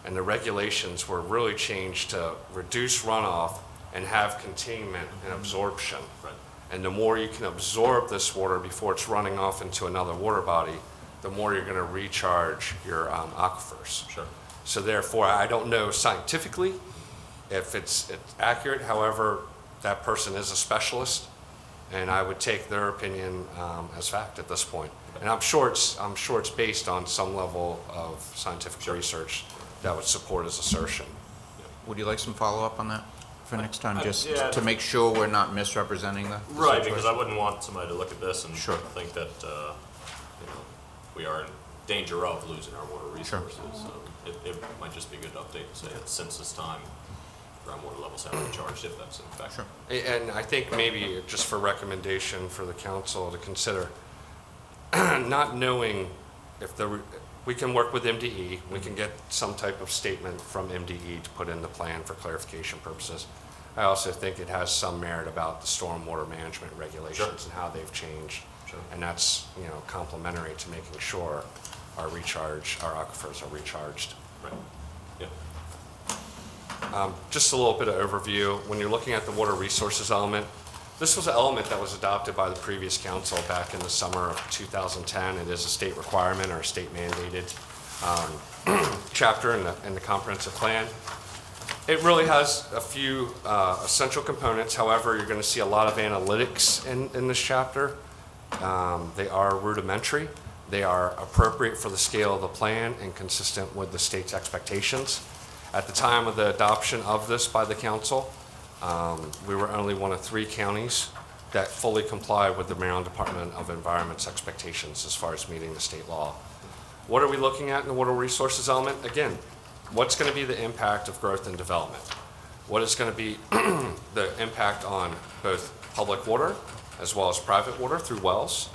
And the regulations were really changed to reduce runoff and have containment and absorption. Right. And the more you can absorb this water before it's running off into another water body, the more you're going to recharge your aquifers. Sure. So therefore, I don't know scientifically if it's accurate. However, that person is a specialist, and I would take their opinion as fact at this point. And I'm sure it's based on some level of scientific research that would support his assertion. Would you like some follow-up on that for next time, just yeah. to make sure we're not misrepresenting the Right, because situation? I wouldn't want somebody to look at this and Sure. think that, we are in danger of losing our water resources. So it might just be a good update to say that since this time, groundwater levels have recharged, if that's in fact. Sure. And I think maybe just for recommendation for the council to consider, not knowing if we can work with MDE, we can get some type of statement from MDE to put in the plan for clarification purposes. I also think it has some merit about the stormwater management regulations and how they've changed. Sure. And that's, complementary to making sure our aquifers are recharged. Right, yeah. Just a little bit of overview. When you're looking at the water resources element, this was an element that was adopted by the previous council back in the summer of 2010. It is a state requirement or a state mandated chapter in the comprehensive plan. It really has a few essential components. However, you're going to see a lot of analytics in this chapter. They are rudimentary. They are appropriate for the scale of the plan and consistent with the state's expectations. At the time of the adoption of this by the council, We were only one of 3 counties that fully complied with the Maryland Department of Environment's expectations as far as meeting the state law. What are we looking at in the water resources element? Again, what's going to be the impact of growth and development? What is going to be the impact on both public water as well as private water through wells?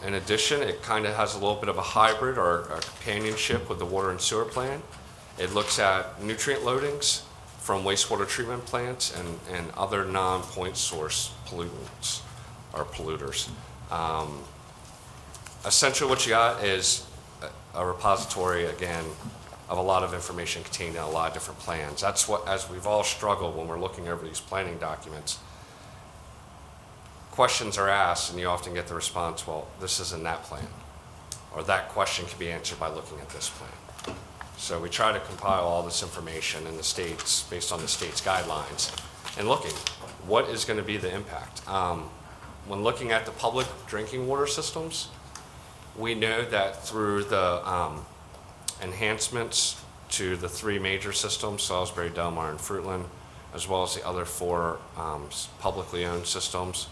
In addition, it kind of has a little bit of a hybrid or a companionship with the water and sewer plan. It looks at nutrient loadings from wastewater treatment plants and other non-point source pollutants or polluters. Essentially what you got is a repository, again, of a lot of information contained in a lot of different plans. That's what, as we've all struggled when we're looking over these planning documents, questions are asked and you often get the response, well, this isn't that plan. Or that question can be answered by looking at this plan. So we try to compile all this information in the states, based on the state's guidelines, and looking, what is going to be the impact? When looking at the public drinking water systems, we know that through the enhancements to the 3 major systems, Salisbury, Delmar, and Fruitland, as well as the other 4 publicly owned systems,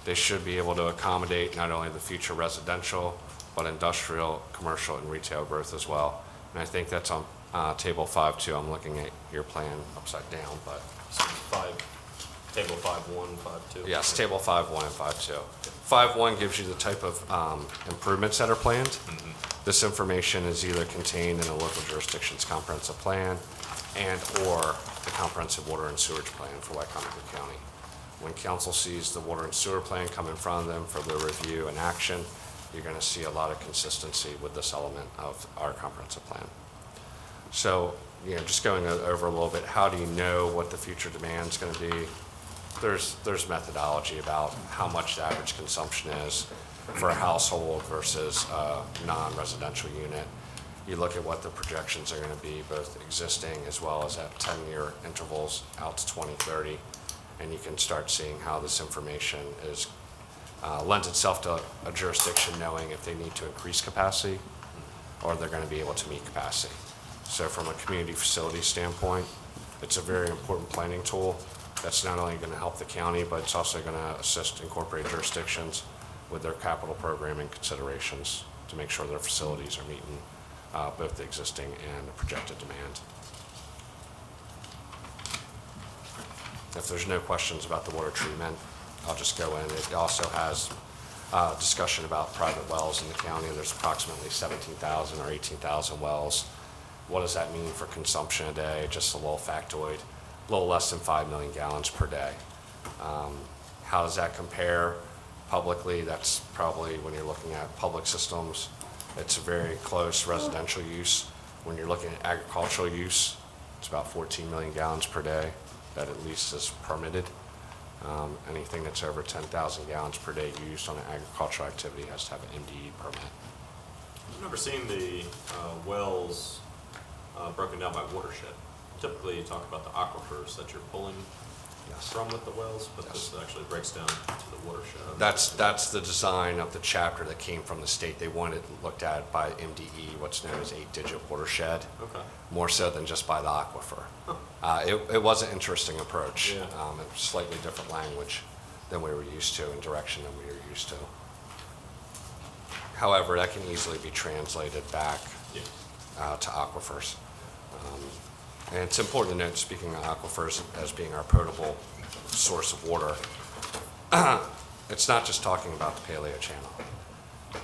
they should be able to accommodate not only the future residential, but industrial, commercial, and retail growth as well. And I think that's on table 5.2. I'm looking at your plan upside down, but. Table 5.1, 5.2. Yes, table 5.1 and 5.2. 5.1 gives you the type of improvements that are planned. This information is either contained in a local jurisdiction's comprehensive plan and/or the comprehensive water and sewerage plan for Wycomico County. When council sees the water and sewer plan come in front of them for their review and action, you're going to see a lot of consistency with this element of our comprehensive plan. So, just going over a little bit, how do you know what the future demand is going to be? There's methodology about how much the average consumption is for a household versus a non-residential unit. You look at what the projections are going to be, both existing as well as at 10-year intervals out to 2030, and you can start seeing how this information is lends itself to a jurisdiction knowing if they need to increase capacity or they're going to be able to meet capacity. So from a community facility standpoint, it's a very important planning tool that's not only going to help the county, but it's also going to assist incorporate jurisdictions with their capital programming considerations to make sure their facilities are meeting both the existing and the projected demand. If there's no questions about the water treatment, I'll just go in. It also has discussion about private wells in the county. There's approximately 17,000 or 18,000 wells. What does that mean for consumption a day? Just a little factoid, a little less than 5 million gallons per day. How does that compare publicly? That's probably when you're looking at public systems, it's a very close residential use. When you're looking at agricultural use, it's about 14 million gallons per day that at least is permitted. Anything that's over 10,000 gallons per day used on an agricultural activity has to have an MDE permit. I've never seen the wells broken down by watershed. Typically, you talk about the aquifers that you're pulling from with the wells, but this actually breaks down to the watershed. That's the design of the chapter that came from the state. They wanted it looked at by MDE, what's known as 8-digit watershed, Okay. more so than just by the aquifer. It was an interesting approach. Yeah. It was slightly different language than we were used to and direction than we were used to. However, that can easily be translated back to aquifers. And it's important to note, speaking of aquifers as being our potable source of water, it's not just talking about the Paleo Channel.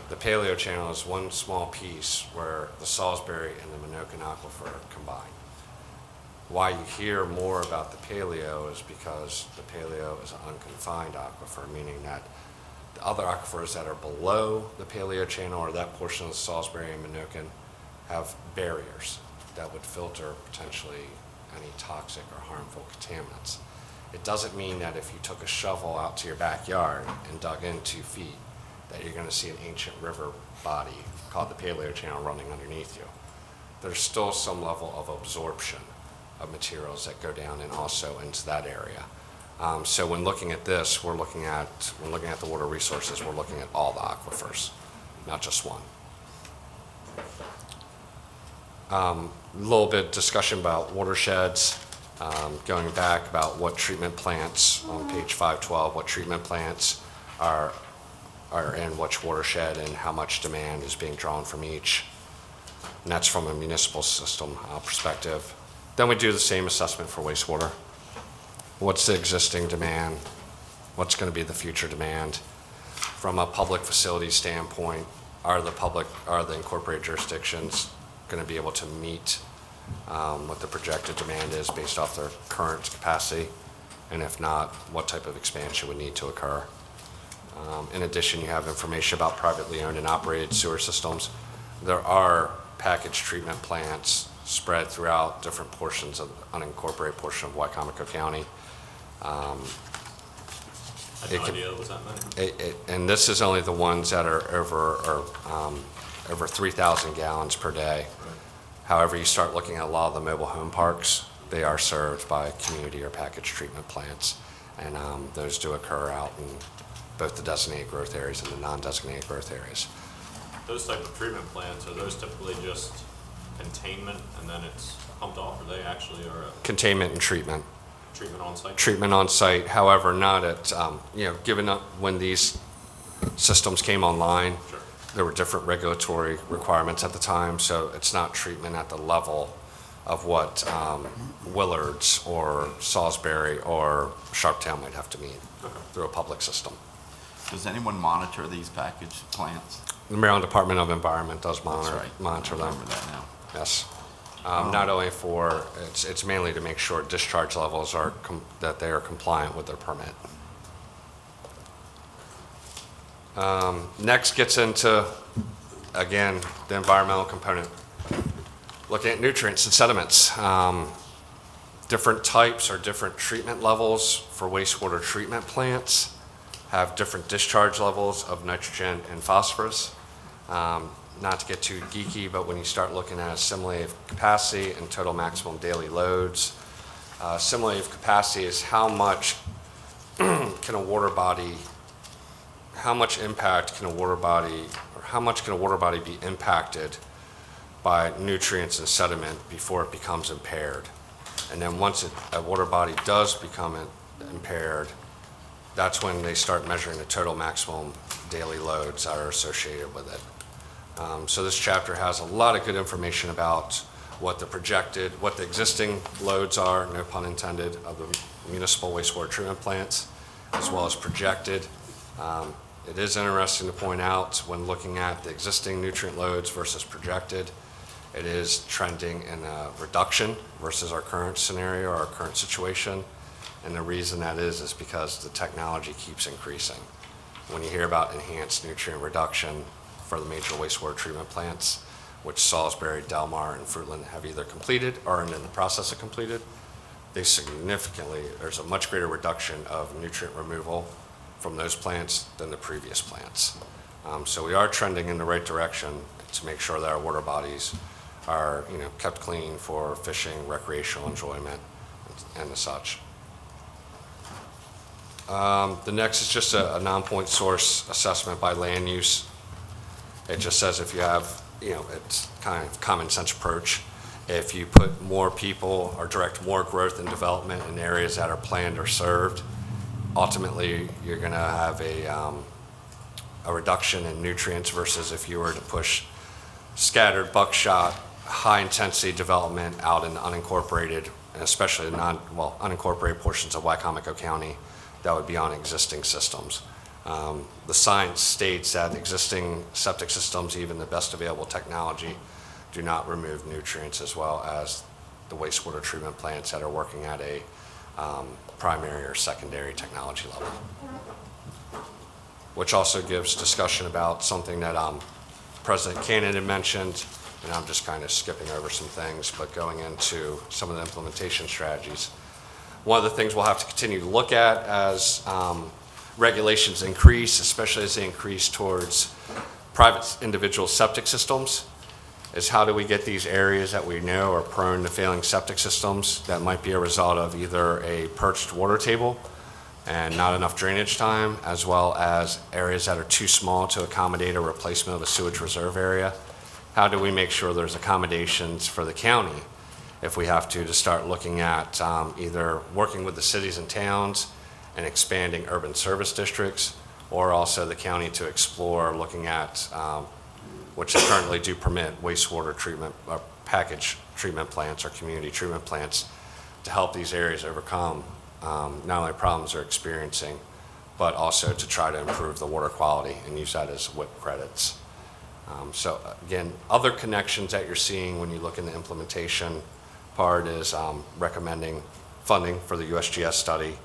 The Paleo Channel is one small piece where the Salisbury and the Minokan Aquifer combine. Why you hear more about the Paleo is because the Paleo is an unconfined aquifer, meaning that the other aquifers that are below the Paleo Channel or that portion of the Salisbury and Minokan have barriers that would filter potentially any toxic or harmful contaminants. It doesn't mean that if you took a shovel out to your backyard and dug in 2 feet, that you're going to see an ancient river body called the Paleo Channel running underneath you. There's still some level of absorption of materials that go down and also into that area. So when looking at this, when looking at the water resources, we're looking at all the aquifers, not just one. A little bit discussion about watersheds. going back about what treatment plants, on page 512, what treatment plants are in which watershed and how much demand is being drawn from each. And that's from a municipal system perspective. Then we do the same assessment for wastewater. What's the existing demand? What's going to be the future demand? From a public facility standpoint, are the incorporated jurisdictions going to be able to meet what the projected demand is based off their current capacity? And if not, what type of expansion would need to occur? In addition, you have information about privately owned and operated sewer systems. There are packaged treatment plants spread throughout different portions of the unincorporated portion of Wycomico County. I had no idea it was that many. And this is only the ones that are over 3,000 gallons per day. However, you start looking at a lot of the mobile home parks, they are served by community or packaged treatment plants. And those do occur out in both the designated growth areas and the non-designated growth areas. Those type of treatment plants, are those typically just containment and then it's pumped off, or they actually are a Containment and treatment. treatment on site? Treatment on site, however, not at, given up when these systems came online, Sure. there were different regulatory requirements at the time, so it's not treatment at the level of what Willards or Salisbury or Sharptown might have to meet through a public system. Does anyone monitor these packaged plants? The Maryland Department of Environment does That's monitor right. I them, remember that now. yes. Not only for, it's mainly to make sure discharge levels are, that they are compliant with their permit. Next gets into, again, the environmental component. Looking at nutrients and sediments. Different types or different treatment levels for wastewater treatment plants have different discharge levels of nitrogen and phosphorus. Not to get too geeky, but when you start looking at assimilative capacity and total maximum daily loads, assimilative capacity is how much can a water body, how much impact can a water body, or how much can a water body be impacted by nutrients and sediment before it becomes impaired. And then once a water body does become impaired, that's when they start measuring the total maximum daily loads that are associated with it. So this chapter has a lot of good information about what the existing loads are, no pun intended, of the municipal wastewater treatment plants, as well as projected. It is interesting to point out when looking at the existing nutrient loads versus projected, it is trending in a reduction versus our current scenario, our current situation. And the reason that is because the technology keeps increasing. When you hear about enhanced nutrient reduction for the major wastewater treatment plants, which Salisbury, Delmar, and Fruitland have either completed or are in the process of completed, there's a much greater reduction of nutrient removal from those plants than the previous plants. So we are trending in the right direction to make sure that our water bodies are, kept clean for fishing, recreational enjoyment, and the such. The next is just a non-point source assessment by land use. It just says if you have, it's kind of common sense approach. If you put more people or direct more growth and development in areas that are planned or served, ultimately you're going to have a reduction in nutrients versus if you were to push scattered buckshot, high-intensity development out in unincorporated, and especially unincorporated portions of Wycomico County that would be on existing systems. The science states that existing septic systems, even the best available technology, do not remove nutrients as well as the wastewater treatment plants that are working at a primary or secondary technology level. Which also gives discussion about something that President Cannon had mentioned, and I'm just kind of skipping over some things, but going into some of the implementation strategies. One of the things we'll have to continue to look at as regulations increase, especially as they increase towards private individual septic systems, is how do we get these areas that we know are prone to failing septic systems that might be a result of either a perched water table and not enough drainage time, as well as areas that are too small to accommodate a replacement of a sewage reserve area. How do we make sure there's accommodations for the county if we have to start looking at either working with the cities and towns and expanding urban service districts, or also the county to explore looking at, which they currently do permit, wastewater treatment, package treatment plants or community treatment plants to help these areas overcome not only problems they're experiencing, but also to try to improve the water quality and use that as WIP credits. So again, other connections that you're seeing when you look in the implementation part is recommending funding for the USGS study,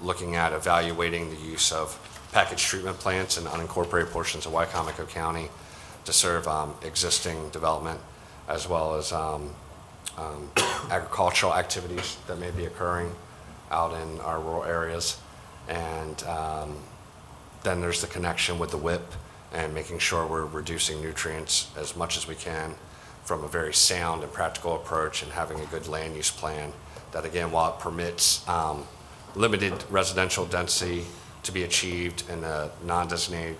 looking at evaluating the use of package treatment plants in unincorporated portions of Wycomico County to serve existing development, as well as agricultural activities that may be occurring out in our rural areas. And then there's the connection with the WIP and making sure we're reducing nutrients as much as we can from a very sound and practical approach, and having a good land use plan that, again, while it permits limited residential density to be achieved in the non-designated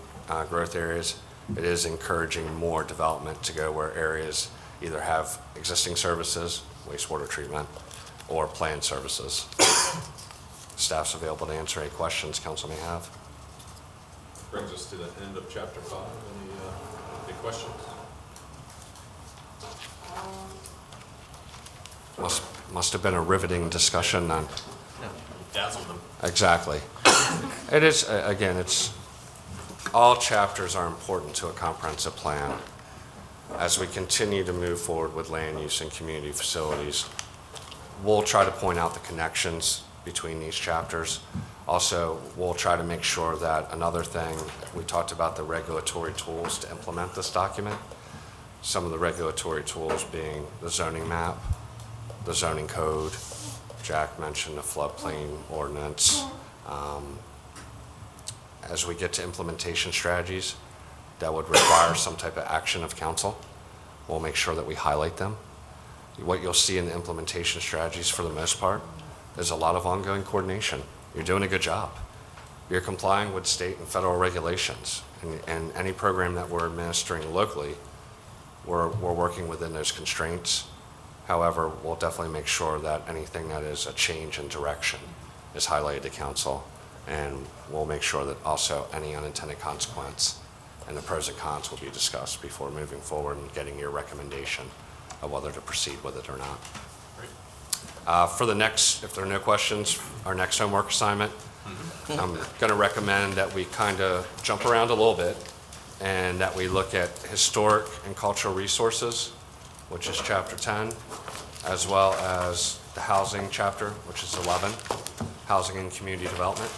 growth areas, it is encouraging more development to go where areas either have existing services, wastewater treatment, or planned services. Staff's available to answer any questions council may have. Brings us to the end of chapter 5. Any questions? Must have been a riveting discussion then. Dazzled them. Exactly. It is, again, it's, all chapters are important to a comprehensive plan. As we continue to move forward with land use and community facilities, we'll try to point out the connections between these chapters. Also, we'll try to make sure that another thing, we talked about the regulatory tools to implement this document. Some of the regulatory tools being the zoning map, the zoning code. Jack mentioned the floodplain ordinance. As we get to implementation strategies that would require some type of action of council, we'll make sure that we highlight them. What you'll see in the implementation strategies for the most part is a lot of ongoing coordination. You're doing a good job. You're complying with state and federal regulations, and any program that we're administering locally, we're working within those constraints. However, we'll definitely make sure that anything that is a change in direction is highlighted to council, and we'll make sure that also any unintended consequence and the pros and cons will be discussed before moving forward and getting your recommendation of whether to proceed with it or not. For the next, if there are no questions, our next homework assignment, I'm going to recommend that we kind of jump around a little bit and that we look at historic and cultural resources, which is chapter 10, as well as the housing chapter, which is 11, housing and community development.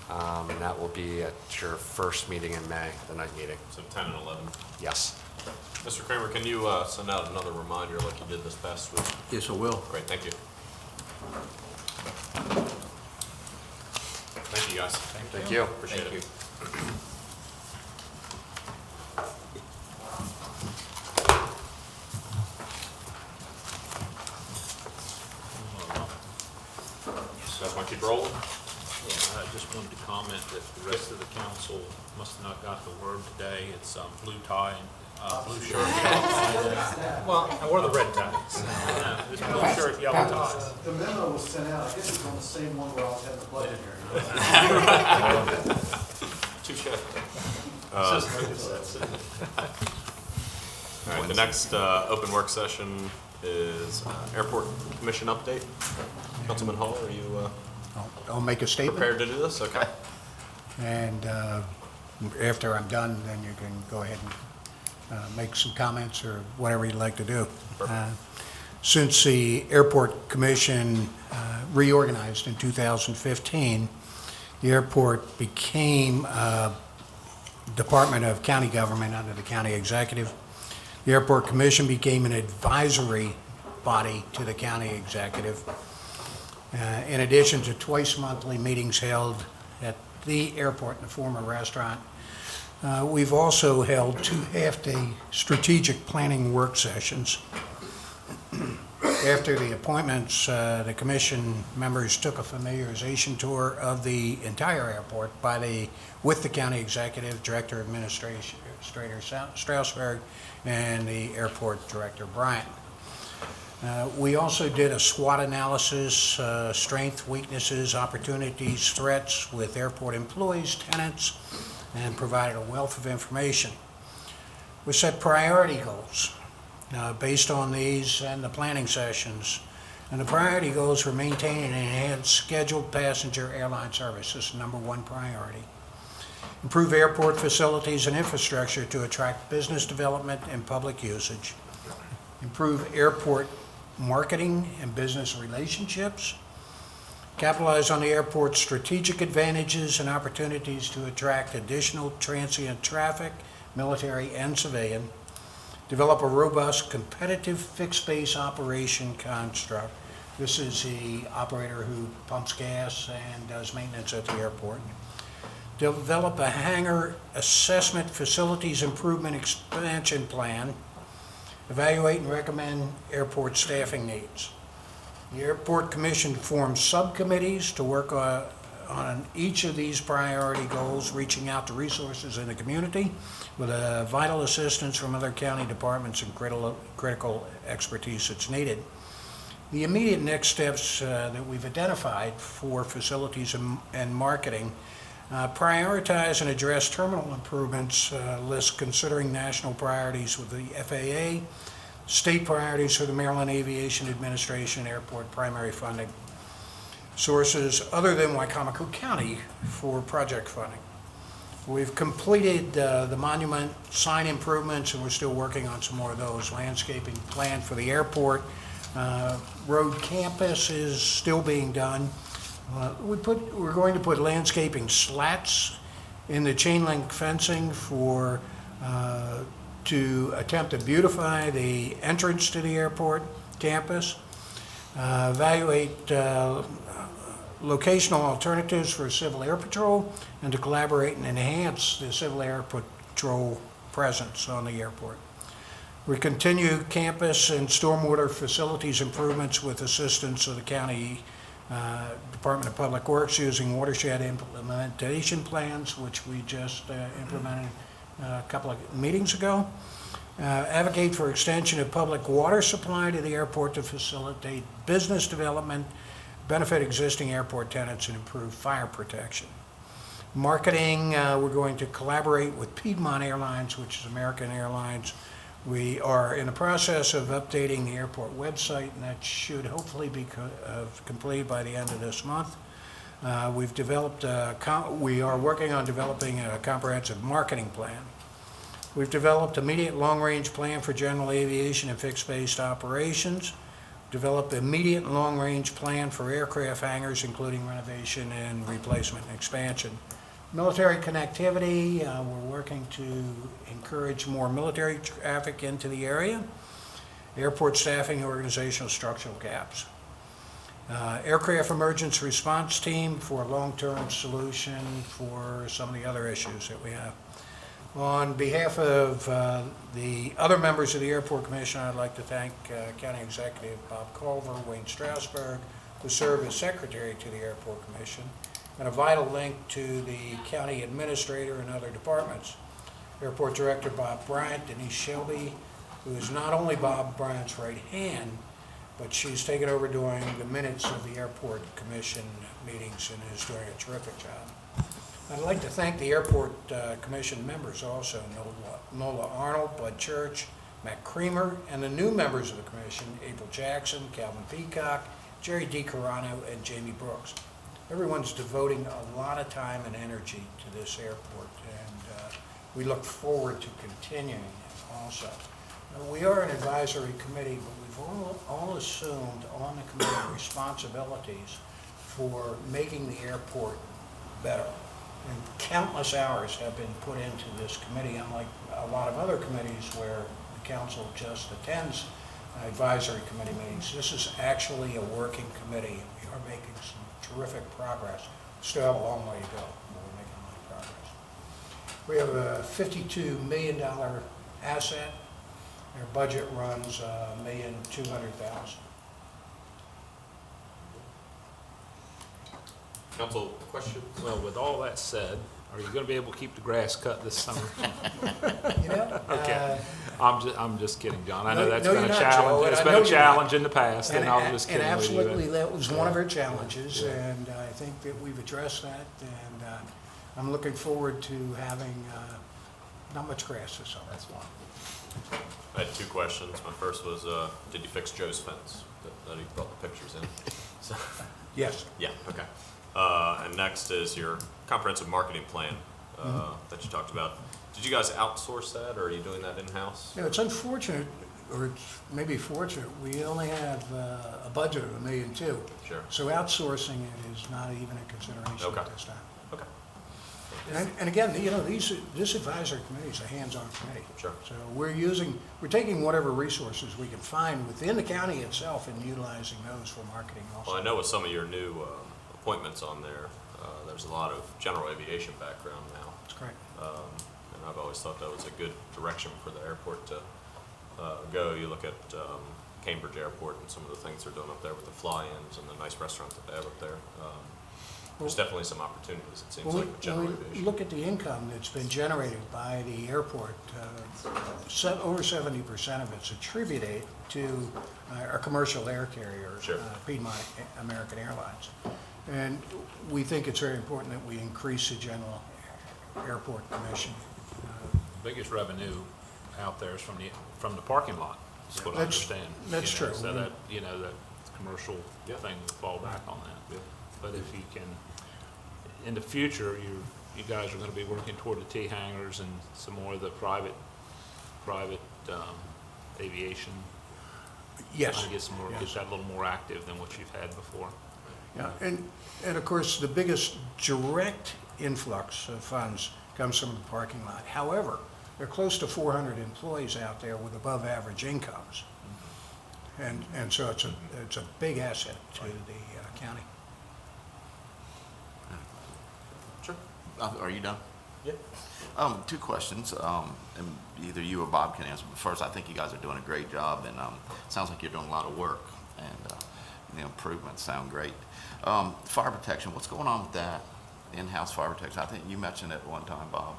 And that will be at your first meeting in May, the night meeting. So 10 and 11. Yes. Mr. Kramer, can you send out another reminder like you did this past week? Yes, I will. Great, thank you. Thank you, guys. Thank you. Appreciate it. You guys want to keep rolling? Yeah, I just wanted to comment that the rest of the council must have not got the word today. It's blue tie and blue shirt, yellow tie. Well, I wore the red ties. Yeah, it's blue shirt, yellow ties. The memo was sent out, I guess it's on the same one where I was having the budget hearing. Touche. That's it. All right, the next open work session is Airport Commission update. Councilman Hall, are you I'll make a statement, prepared to do this? Okay. and after I'm done, then you can go ahead and make some comments or whatever you'd like to do. Since the Airport Commission reorganized in 2015, the airport became a Department of County Government under the County Executive. The Airport Commission became an advisory body to the County Executive. In addition to twice monthly meetings held at the airport in the former restaurant, we've also held 2 half-day strategic planning work sessions. After the appointments, the commission members took a familiarization tour of the entire airport with the county executive, director of administrator Strausberg, and the airport director Bryant. We also did a SWOT analysis, strengths, weaknesses, opportunities, threats with airport employees, tenants, and provided a wealth of information. We set priority goals based on these and the planning sessions. And the priority goals were maintain and enhance scheduled passenger airline service. This is number one priority. Improve airport facilities and infrastructure to attract business development and public usage. Improve airport marketing and business relationships. Capitalize on the airport's strategic advantages and opportunities to attract additional transient traffic, military and civilian. Develop a robust, competitive, fixed-base operation construct. This is the operator who pumps gas and does maintenance at the airport. Develop a hangar assessment facilities improvement expansion plan. Evaluate and recommend airport staffing needs. The Airport Commission forms subcommittees to work on each of these priority goals, reaching out to resources in the community with vital assistance from other county departments and critical expertise that's needed. The immediate next steps that we've identified for facilities and marketing prioritize and address terminal improvements list considering national priorities with the FAA, state priorities for the Maryland Aviation Administration airport primary funding. Sources other than Wycomico County for project funding. We've completed the monument sign improvements and we're still working on some more of those. Landscaping plan for the airport. Road campus is still being done. We're going to put landscaping slats in the chain link fencing to attempt to beautify the entrance to the airport campus. Evaluate locational alternatives for Civil Air Patrol and to collaborate and enhance the Civil Air Patrol presence on the airport. We continue campus and stormwater facilities improvements with assistance of the county Department of Public Works using watershed implementation plans, which we just implemented a couple of meetings ago. Advocate for extension of public water supply to the airport to facilitate business development, benefit existing airport tenants, and improve fire protection. Marketing, we're going to collaborate with Piedmont Airlines, which is American Airlines. We are in the process of updating the airport website, and that should hopefully be completed by the end of this month. We are working on developing a comprehensive marketing plan. We've developed immediate long-range plan for general aviation and fixed-based operations. Developed immediate and long-range plan for aircraft hangars, including renovation and replacement and expansion. Military connectivity, we're working to encourage more military traffic into the area. Airport staffing, organizational structural gaps. Aircraft emergency response team for a long-term solution for some of the other issues that we have. On behalf of the other members of the Airport Commission, I'd like to thank County Executive Bob Culver, Wayne Strasburg, who serve as Secretary to the Airport Commission, and a vital link to the County Administrator and other departments. Airport Director Bob Bryant, Denise Shelby, who is not only Bob Bryant's right hand, but she's taken over doing the minutes of the Airport Commission meetings and is doing a terrific job. I'd like to thank the Airport Commission members also, Nola Arnold, Bud Church, Matt Creamer, and the new members of the Commission, April Jackson, Calvin Peacock, Jerry DiCarano, and Jamie Brooks. Everyone's devoting a lot of time and energy to this airport, and we look forward to continuing it also. We are an advisory committee, but we've all assumed on the committee responsibilities for making the airport better. And countless hours have been put into this committee, unlike a lot of other committees where the council just attends advisory committee meetings. This is actually a working committee. We are making some terrific progress. Still have a long way to go, but we're making a lot of progress. We have a $52 million asset. Our budget runs $1,200,000. Council, question? Well, with all that said, Are you gonna be able to keep the grass cut this summer? You know? Okay. I'm just kidding, John. I know No, that's no, been a you're not, Joe, challenge. and It's I been know a you're challenge in the past, and I was just kidding And with you. absolutely, that was one of our challenges, and I think that we've addressed that, and I'm looking forward to having not much grass this summer. That's fine. I had two questions. My first was, did you fix Joe's fence that he brought the pictures in? So, Yes. yeah, okay. And next is your comprehensive marketing plan that you talked about. Did you guys outsource that, or are you doing that in-house? You know, it's unfortunate, or it's maybe fortunate, we only have a budget of $1.2 million. Sure. So outsourcing it is not even a consideration Okay. at this time. Okay. And again, you know, this advisory committee is a hands-on committee. Sure. So we're taking whatever resources we can find within the county itself and utilizing those for marketing Well, also. I know with some of your new appointments on there, there's a lot of general aviation background now. That's correct. And I've always thought that was a good direction for the airport to go. You look at Cambridge Airport and some of the things they're doing up there with the fly-ins and the nice restaurants that they have up there. There's definitely some opportunities, it seems Well, like, with general when we aviation. look at the income that's been generated by the airport, over 70% of it's attributed to our commercial air carrier, Sure. Piedmont American Airlines. And we think it's very important that we increase the general airport commission. Biggest revenue out there is from the parking lot, is what I That's- understand. that's You know, true. So that, you know, that commercial thing will fall back on that. But if you can, in the future, you guys are gonna be working toward the T hangars and some more of the private aviation. Yes. Trying to get some more, get Yes. that a little more active than what you've had before. Yeah, and of course, the biggest direct influx of funds comes from the parking lot. However, there are close to 400 employees out there with above-average incomes. And so it's a big asset to the county. Sure. Are you done? Yeah. Two questions, and either you or Bob can answer. But first, I think you guys are doing a great job, and sounds like you're doing a lot of work, and the improvements sound great. Fire protection, what's going on with that? In-house fire protection, I think you mentioned it one time, Bob.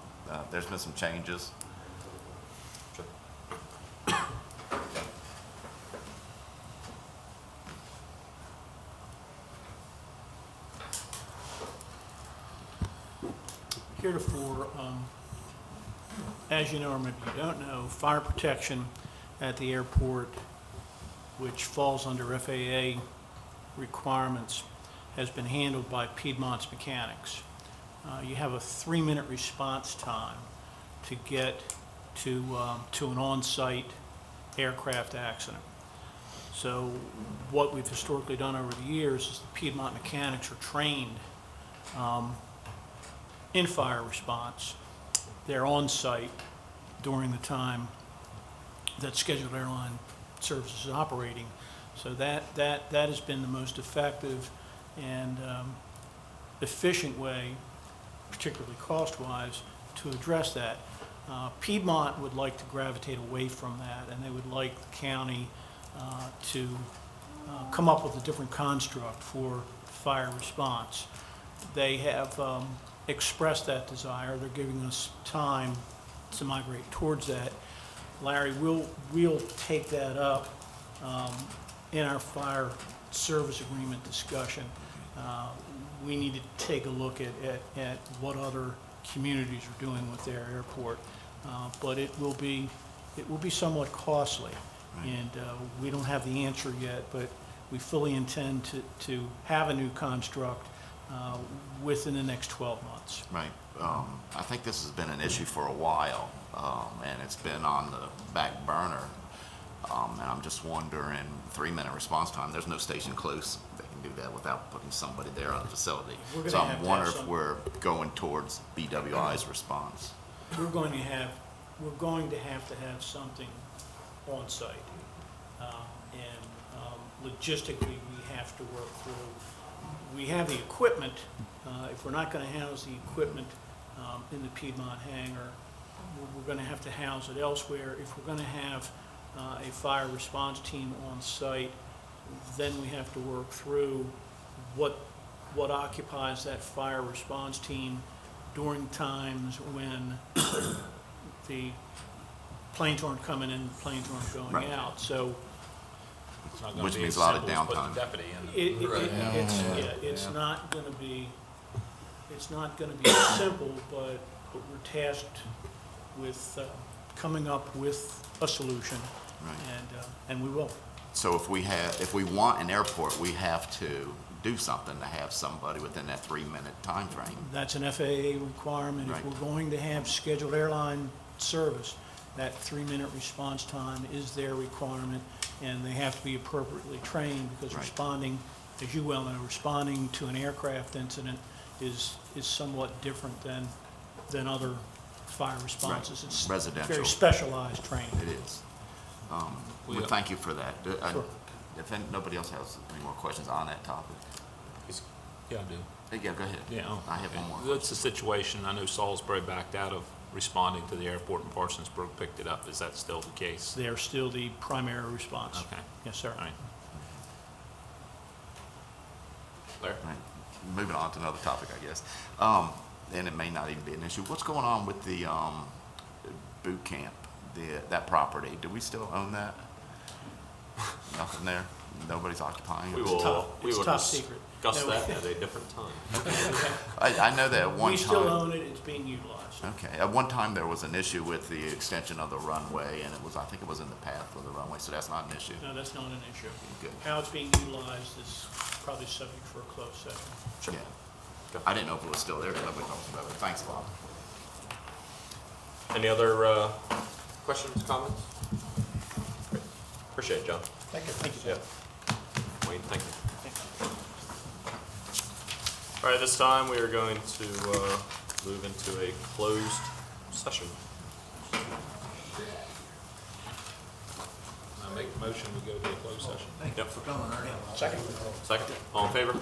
There's been some changes. Sure. Heretofore, as you know, or maybe you don't know, fire protection at the airport, which falls under FAA requirements, has been handled by Piedmont's mechanics. You have a 3-minute response time to get to an on-site aircraft accident. So what we've historically done over the years is the Piedmont mechanics are trained in fire response. They're on site during the time that scheduled airline service is operating. So that has been the most effective and efficient way, particularly cost-wise, to address that. Piedmont would like to gravitate away from that, and they would like the county to come up with a different construct for fire response. They have expressed that desire. They're giving us time to migrate towards that. Larry, we'll take that up in our fire service agreement discussion. We need to take a look at what other communities are doing with their airport. But it will be somewhat costly. And we don't have the answer yet, but we fully intend to have a new construct within the next 12 months. Right. I think this has been an issue for a while, and it's been on the back burner. And I'm just wondering, 3-minute response time, there's no station close that can do that without putting somebody there on the facility. We're gonna So have I'm to wondering have if we're going towards BWI's response. We're going to have something on site. And logistically, we have to work through. We have the equipment. If we're not going to house the equipment in the Piedmont hangar, we're going to have to house it elsewhere. If we're going to have a fire response team on site, then we have to work through what occupies that fire response team during times when the planes aren't coming in, planes aren't going Right. out. So It's not gonna Which be means as a lot of simple as put downtime. the deputy in. it's not gonna be, it's not gonna be simple, but we're tasked with coming up with a solution, Right. and we will. So if we want an airport, we have to do something to have somebody within that 3-minute time frame. That's an FAA requirement. If Right. we're going to have scheduled airline service, that 3-minute response time is their requirement, and they have to be appropriately trained, because Right. responding, as you well know, responding to an aircraft incident is somewhat different than other fire responses. It's Residential. very specialized training. It is. We- Well, thank you for that. Sure. If nobody else has any more questions on that topic, Yeah, I do. yeah, go ahead. Yeah. I have one more. That's the situation. I know Salisbury backed out of responding to the airport and Parsonsburg picked it up. Is that still the case? They are still the primary response. Okay. Yes, sir. All right. Larry? Right. Moving on to another topic, I guess. And it may not even be an issue. What's going on with the boot camp, that property? Do we still own that? Nothing there? Nobody's occupying it? We It's will top secret. discuss No. that at a different time. I know that at one time. We still own it, it's being utilized. Okay, at one time there was an issue with the extension of the runway, and I think it was in the path of the runway, so that's not an issue. No, that's not an issue. Good. How it's being utilized is probably subject for a closed session. Sure. Yeah. I didn't know if it was still there, because nobody talks about it. Thanks, Bob. Any other questions, comments? Great. Appreciate it, John. Thank you. Thank you, Yeah. sir. Wayne, thank you. All right, this time we are going to move into a closed session. I make a motion, we go to a closed session. Yep. For coming, Ernie. Second. All in favor?